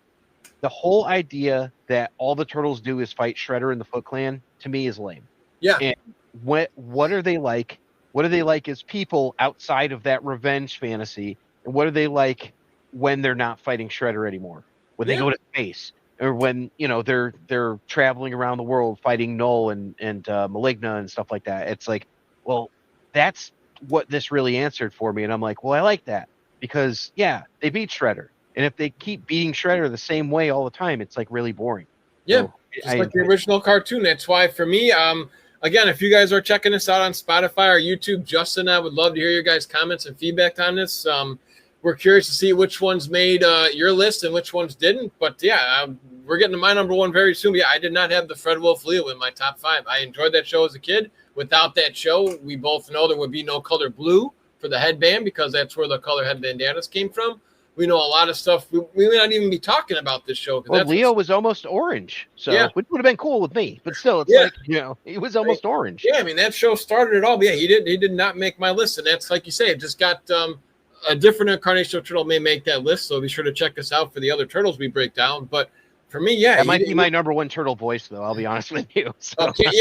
The whole idea that all the turtles do is fight Shredder and the Foot Clan, to me, is lame.
Yeah.
And what are they like? What are they like as people outside of that revenge fantasy? And what are they like when they're not fighting Shredder anymore? When they go to space, or when they're traveling around the world fighting Null and Maligna and stuff like that. It's like, well, that's what this really answered for me, and I'm like, well, I like that because they beat Shredder, and if they keep beating Shredder the same way all the time, it's like really boring.
Yeah, so, just like the original cartoon. That's why for me, again, if you guys are checking this out on Spotify or YouTube, Justin and I would love to hear your guys' comments and feedback on this. We're curious to see which ones made your list and which ones didn't. But we're getting to my number one very soon. Yeah, I did not have the Fred Wolf Leo in my top 5. I enjoyed that show as a kid. Without that show, we both know there would be no color blue for the headband because that's where the color headbandanas came from. We know a lot of stuff. We may not even be talking about this show.
Well, Leo was almost orange, so which would have been cool with me. But still, it's like, he was almost orange.
Yeah, I mean, that show started it all. But he did not make my list. And that's, like you say, it just got a different incarnation of turtle may make that list. So be sure to check us out for the other turtles we break down. But for me,
that might be my number one turtle voice, though. I'll be honest with you. So.
Okay,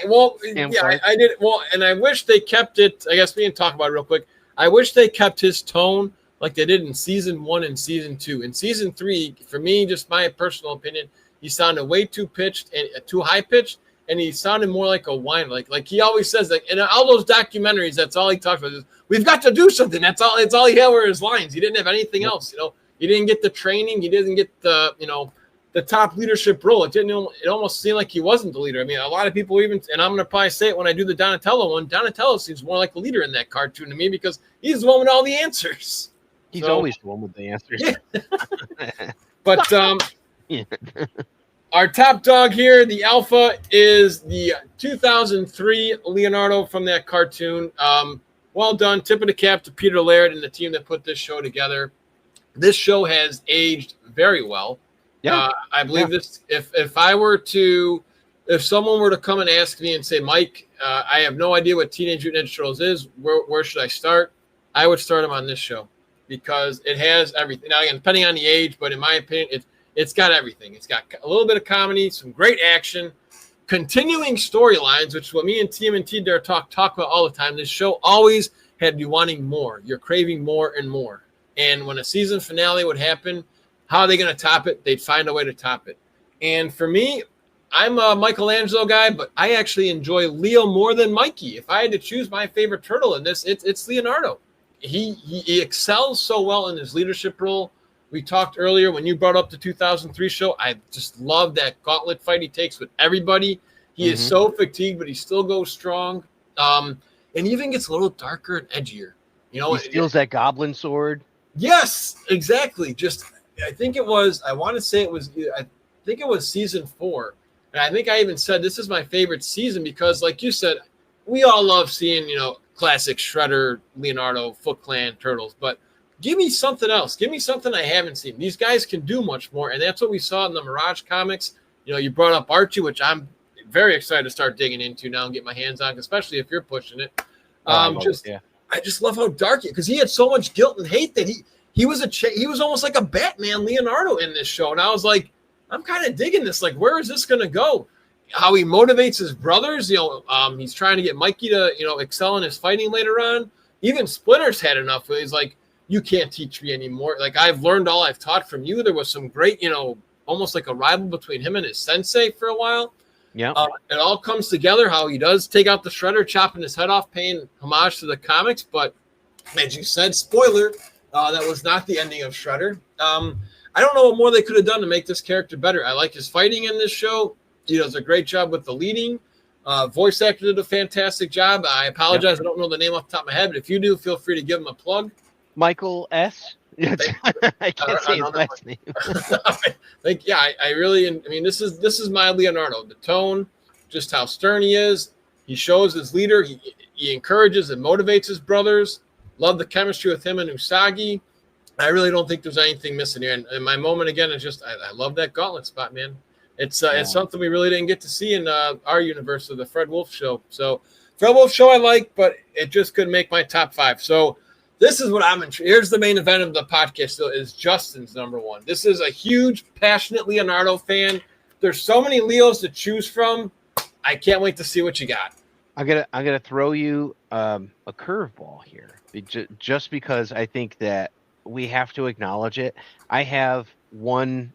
well, I did. Well, and I wish they kept it. I guess we can talk about it real quick. I wish they kept his tone like they did in season 1 and season 2. In season 3, for me, just my personal opinion, he sounded way too pitched and too high pitched, and he sounded more like a whine. Like he always says, like in all those documentaries, that's all he talks about is we've got to do something. That's all. It's all he had were his lines. He didn't have anything else. He didn't get the training. He didn't get the the top leadership role. It didn't. It almost seemed like he wasn't the leader. I mean, a lot of people even, and I'm going to probably say it when I do the Donatello one. Donatello seems more like the leader in that cartoon to me because he's the one with all the answers.
He's always the one with the answers.
Yeah. But our top dog here, the alpha, is the 2003 Leonardo from that cartoon. Well done. Tip of the cap to Peter Laird and the team that put this show together. This show has aged very well. Yeah, I believe this. If someone were to come and ask me and say, Mike, I have no idea what Teenage Mutant Ninja Turtles is, where should I start? I would start them on this show because it has everything. Now, again, depending on the age, but in my opinion, it's got everything. It's got a little bit of comedy, some great action, continuing storylines, which is what me and TMNT Dare talk about all the time. This show always had you wanting more. You're craving more and more. And when a season finale would happen, how are they going to top it? They'd find a way to top it. And for me, I'm a Michelangelo guy, but I actually enjoy Leo more than Mikey. If I had to choose my favorite turtle in this, it's Leonardo. He excels so well in his leadership role. We talked earlier when you brought up the 2003 show. I just love that gauntlet fight he takes with everybody. He is so fatigued, but he still goes strong. And he even gets a little darker and edgier. He
steals that goblin sword.
Yes, exactly. I think it was season 4. And I think I even said this is my favorite season because, like you said, we all love seeing, classic Shredder, Leonardo, Foot Clan, Turtles. But give me something else. Give me something I haven't seen. These guys can do much more. And that's what we saw in the Mirage comics. You brought up Archie, which I'm very excited to start digging into now and get my hands on, especially if you're pushing it. I just love how dark because he had so much guilt and hate that he was almost like a Batman Leonardo in this show. And I was like, I'm kind of digging this. Like, where is this going to go? How he motivates his brothers. He's trying to get Mikey to, excel in his fighting later on. Even Splinter's had enough where he's like, you can't teach me anymore. Like, I've learned all I've taught from you. There was some great, almost like a rival between him and his sensei for a while.
Yeah.
It all comes together how he does take out the Shredder, chopping his head off, paying homage to the comics. But as you said, spoiler, that was not the ending of Shredder. I don't know what more they could have done to make this character better. I like his fighting in this show. He does a great job with the leading. Voice actor did a fantastic job. I apologize. Yep. I don't know the name off the top of my head, but if you do, feel free to give him a plug.
Michael S. I can't say his last name.
I really, this is my Leonardo. The tone, just how stern he is. He shows his leader. He encourages and motivates his brothers. Love the chemistry with him and Usagi. I really don't think there's anything missing here. And my moment again is just I love that gauntlet spot, man. It's something we really didn't get to see in our universe of the Fred Wolf Show. So Fred Wolf Show I like, but it just couldn't make my top 5. So this is what I'm intrigued. Here's the main event of the podcast. So is Justin's number 1. This is a huge, passionate Leonardo fan. There's so many Leos to choose from. I can't wait to see what you got.
I'm gonna throw you a curveball here, just because I think that we have to acknowledge it. I have one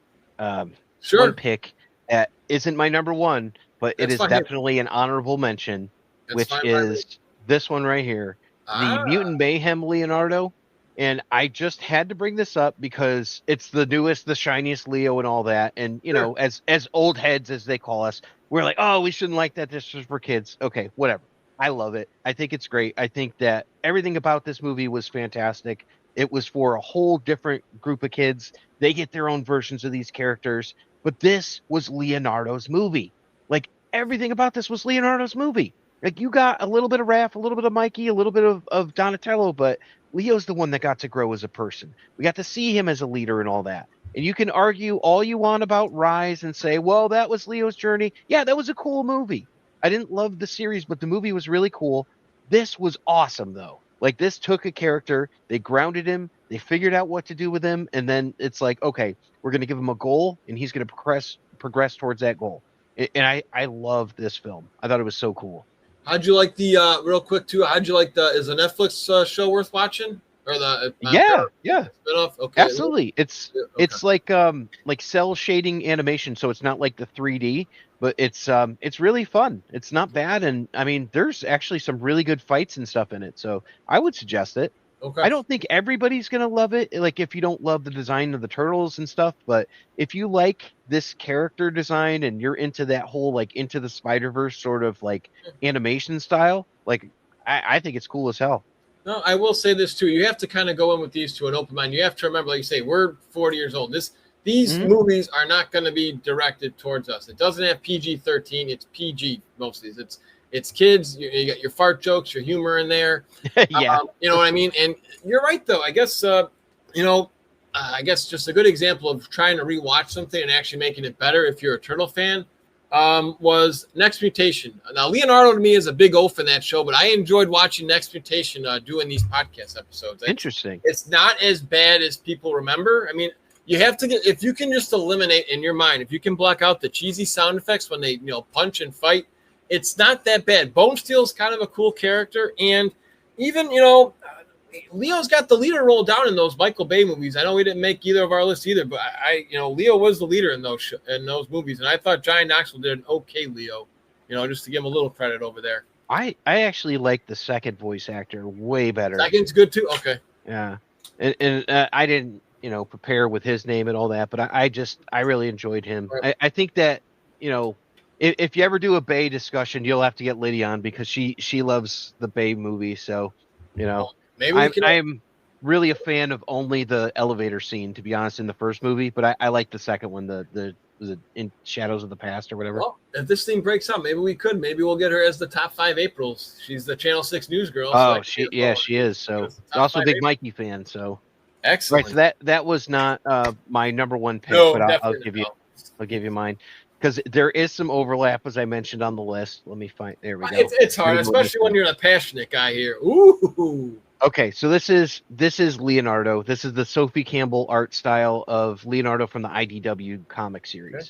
pick that isn't my number 1, but it is definitely an honorable mention, which is this one right here, the Mutant Mayhem Leonardo. And I just had to bring this up because it's the newest, the shiniest Leo and all that. And, you know, as old heads, as they call us, we're like, oh, we shouldn't like that. This is for kids. Okay, whatever. I love it. I think it's great. I think that everything about this movie was fantastic. It was for a whole different group of kids. They get their own versions of these characters. But this was Leonardo's movie. Like, everything about this was Leonardo's movie. Like, you got a little bit of Raph, a little bit of Mikey, a little bit of Donatello, but Leo's the one that got to grow as a person. We got to see him as a leader and all that. And you can argue all you want about Rise and say, well, that was Leo's journey. Yeah, that was a cool movie. I didn't love the series, but the movie was really cool. This was awesome, though. Like, this took a character, they grounded him, they figured out what to do with him, and then it's like, okay, we're going to give him a goal, and he's going to progress towards that goal. And I love this film. I thought it was so cool.
How'd you like the real quick too? How'd you like is the Netflix show worth watching or the
yeah
spinoff? Okay,
absolutely. It's like cell shading animation, so it's not like the 3D, but it's really fun. It's not bad, and I mean there's actually some really good fights and stuff in it, so I would suggest it.
Okay.
I don't think everybody's gonna love it, like if you don't love the design of the turtles and stuff, but if you like this character design and you're into that whole like into the Spider-Verse sort of like animation style, like I think it's cool as hell.
No, I will say this too. You have to kind of go in with these to an open mind. You have to remember, like you say, we're 40 years old. These movies are not going to be directed towards us. It doesn't have PG-13. It's PG most of these. It's kids. You got your fart jokes, your humor in there.
Yeah.
You know what I mean? And you're right, though. I guess, I guess just a good example of trying to rewatch something and actually making it better if you're a Turtle fan was Next Mutation. Now, Leonardo to me is a big oaf in that show, but I enjoyed watching Next Mutation doing these podcast episodes.
Interesting.
It's not as bad as people remember. I mean, you have to get, if you can just eliminate in your mind, if you can block out the cheesy sound effects when they, punch and fight, it's not that bad. Bone Steel's kind of a cool character. And even, Leo's got the leader role down in those Michael Bay movies. I know we didn't make either of our lists either, but Leo was the leader in those movies. And I thought Johnny Knoxville did an okay Leo, just to give him a little credit over there.
I actually like the second voice actor way better.
Second's good too. Okay.
Yeah. And I didn't, prepare with his name and all that, but I really enjoyed him. Right. I think that, if you ever do a Bay discussion, you'll have to get Liddy on because she loves the Bay movie. So,
maybe
I'm really a fan of only the elevator scene, to be honest, in the first movie, but I like the second one, the was it In Shadows of the Past or whatever.
Well, if this thing breaks out, maybe we could. Maybe we'll get her as the top 5 Aprils. She's the Channel 6 news girl.
Oh, she is. So also a big Mikey fan. So
excellent.
Right, so that was not my number one pick,
no,
but I'll give you mine. Because there is some overlap, as I mentioned on the list. Let me find. There we go.
It's hard, especially when you're a passionate guy here. Ooh.
Okay, so this is Leonardo. This is the Sophie Campbell art style of Leonardo from the IDW comic series. Okay.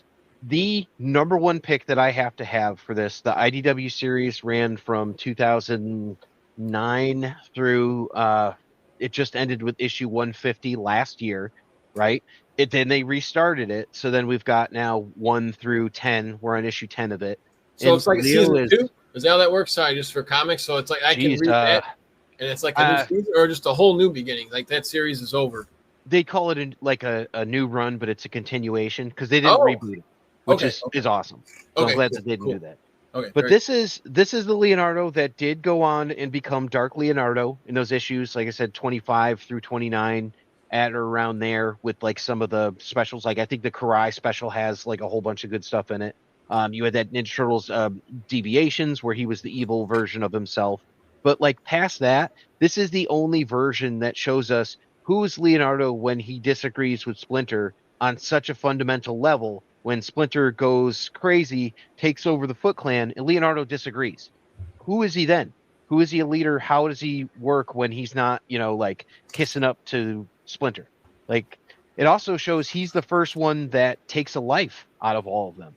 The number one pick that I have to have for this, the IDW series ran from 2009 through. It just ended with issue 150 last year, right? Then they restarted it, so then we've got now 1 through 10. We're on issue 10 of it.
So it's like season 2? Is that how that works? Sorry, just for comics. So it's like I can read that, and it's like a new season, or just a whole new beginning. Like that series is over.
They call it a new run, but it's a continuation because they didn't reboot it, which is awesome. So I'm glad that they didn't do that.
Okay,
but this is the Leonardo that did go on and become Dark Leonardo in those issues. Like I said, 25 through 29. At or around there with like some of the specials. Like I think the Karai special has like a whole bunch of good stuff in it. You had that Ninja Turtles Deviations where he was the evil version of himself. But like past that, this is the only version that shows us who is Leonardo when he disagrees with Splinter on such a fundamental level when Splinter goes crazy, takes over the Foot Clan, and Leonardo disagrees. Who is he then? Who is he a leader? How does he work when he's not, like kissing up to Splinter? Like, it also shows he's the first one that takes a life out of all of them.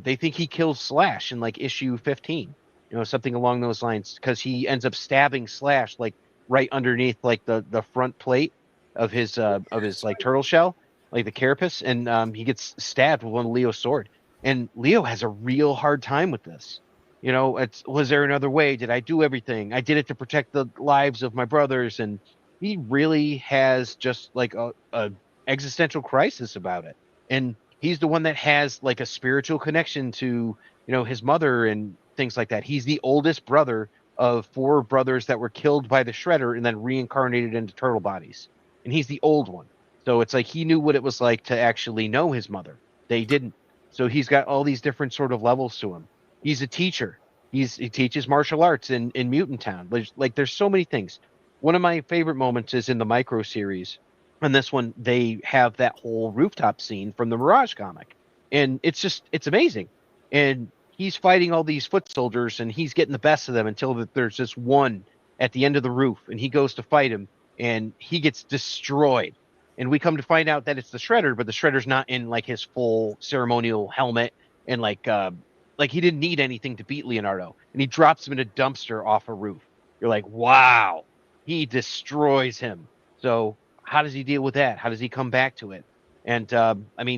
They think he kills Slash in like issue 15, something along those lines, because he ends up stabbing Slash like right underneath like the front plate of his like turtle shell, like the carapace, and he gets stabbed with one of Leo's sword. And Leo has a real hard time with this. Was there another way? Did I do everything? I did it to protect the lives of my brothers, and he really has just like a existential crisis about it. And he's the one that has like a spiritual connection to, his mother and things like that. He's the oldest brother of 4 brothers that were killed by the Shredder and then reincarnated into turtle bodies. And he's the old one. So it's like he knew what it was like to actually know his mother. They didn't. So he's got all these different sort of levels to him. He's a teacher. He teaches martial arts in Mutant Town. There's so many things. One of my favorite moments is in the Micro series. And this one, they have that whole rooftop scene from the Mirage comic. And it's amazing. And he's fighting all these foot soldiers, and he's getting the best of them until there's this one at the end of the roof, and he goes to fight him, and he gets destroyed. And we come to find out that it's the Shredder, but the Shredder's not in like his full ceremonial helmet, and like he didn't need anything to beat Leonardo, and he drops him in a dumpster off a roof. You're like, wow, he destroys him. So how does he deal with that? How does he come back to it? And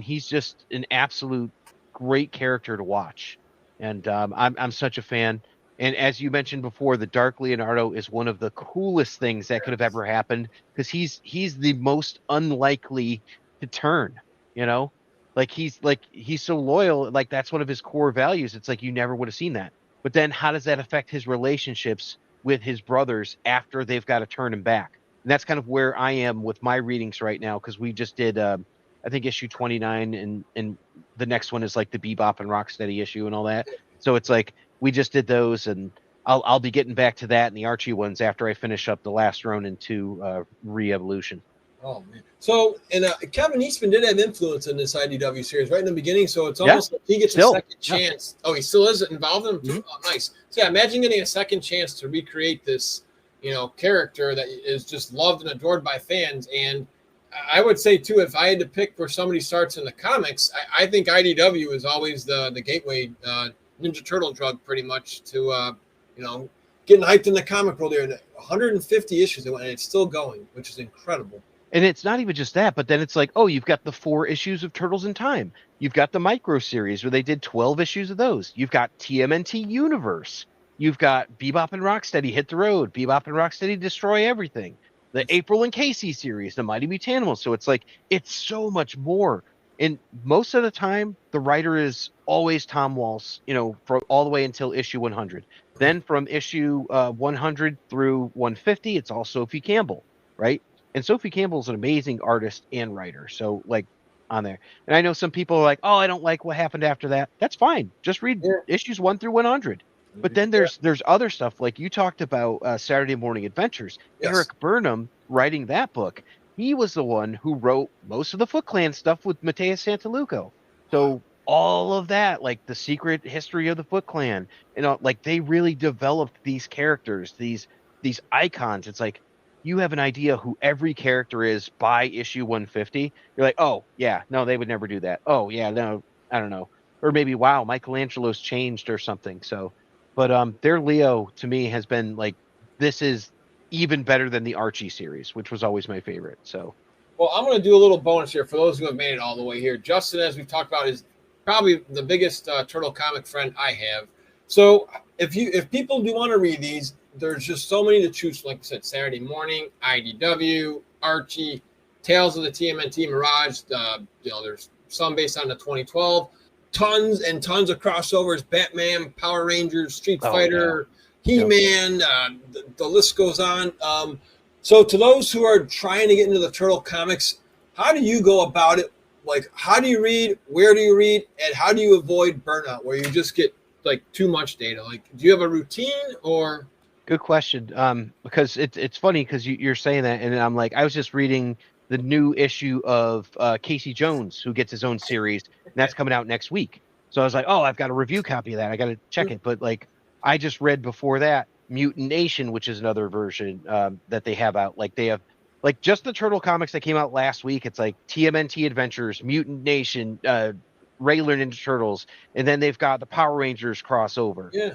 he's just an absolute great character to watch. And I'm such a fan. And as you mentioned before, the Dark Leonardo is one of the coolest things that could have ever happened, because he's the most unlikely to turn. He's so loyal. Like, that's one of his core values. It's like you never would have seen that. But then how does that affect his relationships with his brothers after they've got to turn him back? And that's kind of where I am with my readings right now, because we just did I think issue 29, and the next one is like the Bebop and Rocksteady issue and all that. So it's like we just did those, and I'll be getting back to that and the Archie ones after I finish up the last Ronin 2 Re-Evolution.
Oh man! So Kevin Eastman did have influence in this IDW series right in the beginning, so it's almost like he gets a second chance. Oh, he still is involved in them too. Mm-hmm. Oh, nice. So yeah, imagine getting a second chance to recreate this, character that is just loved and adored by fans. And I would say too, if I had to pick where somebody starts in the comics, I think IDW is always the gateway Ninja Turtle drug, pretty much, to getting hyped in the comic world. There, 150 issues, and it's still going, which is incredible.
And it's not even just that, but then it's like, oh, you've got the 4 issues of Turtles in Time. You've got the Micro series where they did 12 issues of those. You've got TMNT Universe. You've got Bebop and Rocksteady Hit the Road. Bebop and Rocksteady Destroy Everything. The April and Casey series, the Mighty Mutanimals. So it's like, it's so much more. And most of the time, the writer is always Tom Waltz, for all the way until issue 100. Then from issue 100 through 150, it's all Sophie Campbell, right? And Sophie Campbell's an amazing artist and writer. So, like, on there. And I know some people are like, oh, I don't like what happened after that. That's fine. Just read issues 1 through 100. But then there's other stuff, like you talked about Saturday Morning Adventures. Yes. Eric Burnham writing that book. He was the one who wrote most of the Foot Clan stuff with Matthias Santaluco. So all of that, like the secret history of the Foot Clan, like they really developed these characters, these icons. It's like, you have an idea who every character is by issue 150. You're like, oh, yeah, no, they would never do that. Oh, yeah, no, I don't know. Or maybe, wow, Michelangelo's changed or something. So, but their Leo, to me, has been like, this is even better than the Archie series, which was always my favorite. So,
well, I'm going to do a little bonus here for those who have made it all the way here. Justin, as we've talked about, is probably the biggest turtle comic friend I have. So if people do want to read these, there's just so many to choose from. Like I said, Saturday Morning, IDW, Archie, Tales of the TMNT, Mirage. There's some based on the 2012. Tons and tons of crossovers: Batman, Power Rangers, Street Fighter, He-Man. The list goes on. So to those who are trying to get into the turtle comics, how do you go about it? Like, how do you read? Where do you read? And how do you avoid burnout, where you just get like too much data? Like, do you have a routine or?
Good question. Because it's funny because you're saying that, and I'm like, I was just reading the new issue of Casey Jones, who gets his own series, and that's coming out next week. So I was like, oh, I've got a review copy of that. I got to check it. But like, I just read before that Mutation, which is another version that they have out. Like they have, like just the Turtle comics that came out last week. It's like TMNT Adventures, Mutant Nation, regular Ninja Turtles, and then they've got the Power Rangers crossover.
Yeah.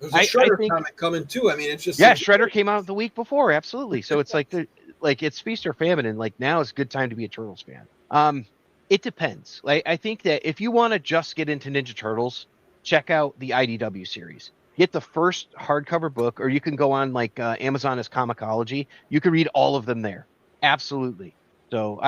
There's a
I
Shredder
think,
comic coming too. I mean, it's just
Shredder came out the week before, absolutely. So it's like it's feast or famine, and like now is a good time to be a Turtles fan. It depends. Like I think that if you want to just get into Ninja Turtles, check out the IDW series. Get the first hardcover book, or you can go on like Amazon as Comicology. You can read all of them there. Absolutely. So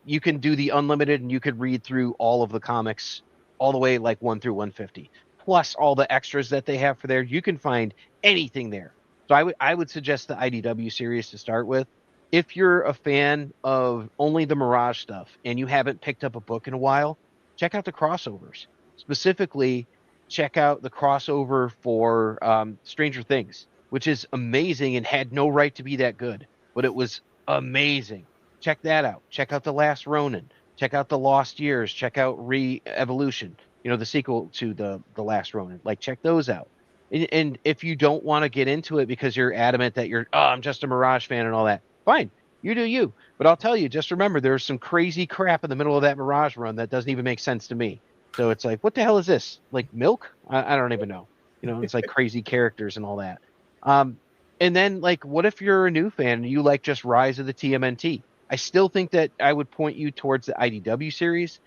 you can do the unlimited, and you could read through all of the comics all the way like 1 through 150, plus all the extras that they have for there. You can find anything there. So I would suggest the IDW series to start with. If you're a fan of only the Mirage stuff and you haven't picked up a book in a while, check out the crossovers. Specifically, check out the crossover for Stranger Things, which is amazing and had no right to be that good, but it was amazing. Check that out. Check out The Last Ronin. Check out The Lost Years. Check out Re-Evolution, the sequel to the Last Ronin. Like, check those out. And if you don't want to get into it because you're adamant that I'm just a Mirage fan and all that, fine, you do you. But I'll tell you, just remember, there's some crazy crap in the middle of that Mirage run that doesn't even make sense to me. So it's like, what the hell is this? Like milk? I don't even know. It's like crazy characters and all that. And then, like, what if you're a new fan and you like just Rise of the TMNT? I still think that I would point you towards the IDW series.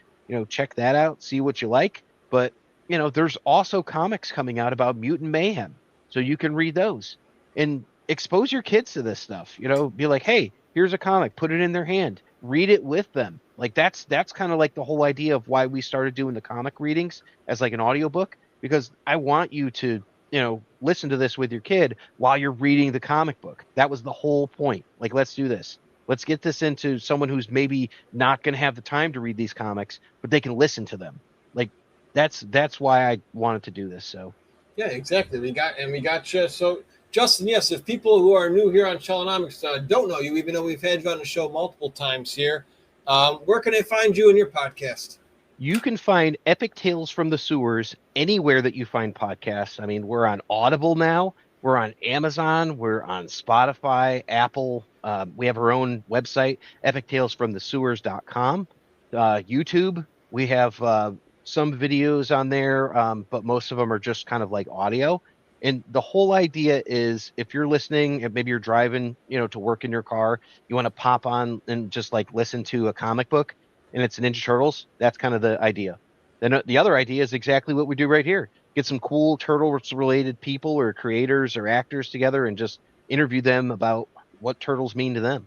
Check that out, see what you like. But, there's also comics coming out about Mutant Mayhem. So you can read those. And expose your kids to this stuff. Be like, hey, here's a comic, put it in their hand, read it with them. Like that's kind of like the whole idea of why we started doing the comic readings as like an audiobook, because I want you to listen to this with your kid while you're reading the comic book. That was the whole point. Like, let's do this. Let's get this into someone who's maybe not going to have the time to read these comics, but they can listen to them. Like that's why I wanted to do this. So
yeah, exactly. We got you. So Justin, yes, if people who are new here on Shellanomics don't know you, even though we've had you on the show multiple times here, where can they find you and your podcast?
You can find Epic Tales from the Sewers anywhere that you find podcasts. I mean, we're on Audible now. We're on Amazon. We're on Spotify, Apple. We have our own website, epictalesfromthesewers.com. YouTube, we have some videos on there, but most of them are just kind of like audio. And the whole idea is, if you're listening, if maybe you're driving, to work in your car, you want to pop on and just like listen to a comic book, and it's Ninja Turtles. That's kind of the idea. Then the other idea is exactly what we do right here. Get some cool Turtles-related people or creators or actors together and just interview them about what Turtles mean to them.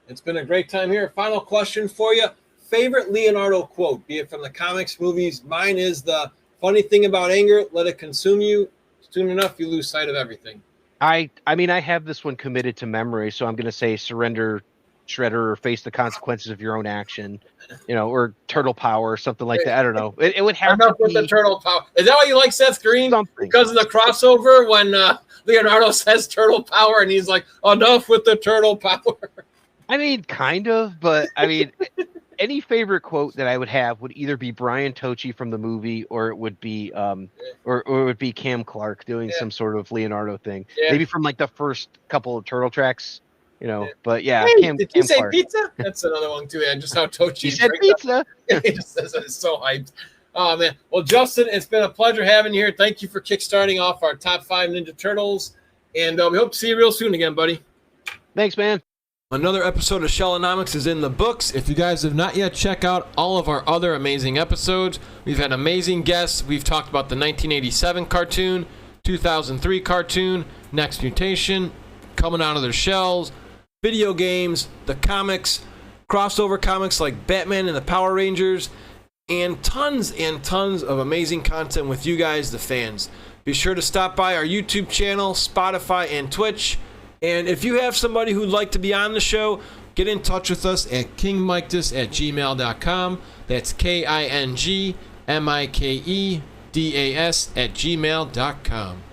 It's been a great time here. Final question for you. Favorite Leonardo quote, be it from the comics, movies. Mine is the funny thing about anger, let it consume you. Soon enough, you lose sight of everything.
I mean, I have this one committed to memory, so I'm going to say surrender, Shredder, or face the consequences of your own action, or turtle power or something like that. I don't know. It would have
enough
to
with
be
the turtle power. Is that why you like Seth Green?
Something.
Because of the crossover when Leonardo says turtle power and he's like, enough with the turtle power.
I mean, kind of, but I mean, any favorite quote that I would have would either be Brian Tochi from the movie, or it would be or it would be Cam Clark doing some sort of Leonardo thing. Yeah. Maybe from like the first couple of Turtle tracks, But yeah,
hey,
Cam.
Did you say Clark. Pizza? That's another one too. And just how Tochi
he said pizza.
He just says it. It's so hyped. Oh man. Well, Justin, it's been a pleasure having you here. Thank you for kickstarting off our top 5 Ninja Turtles, and we hope to see you real soon again, buddy.
Thanks, man.
Another episode of Shellanomics is in the books. If you guys have not yet checked out all of our other amazing episodes, we've had amazing guests. We've talked about the 1987 cartoon, 2003 cartoon, Next Mutation, Coming Out of Their Shells, video games, the comics, crossover comics like Batman and the Power Rangers, and tons of amazing content with you guys, the fans. Be sure to stop by our YouTube channel, Spotify, and Twitch. And if you have somebody who'd like to be on the show, get in touch with us at kingmikedas@gmail.com. That's KINGMIKEDAS@gmail.com.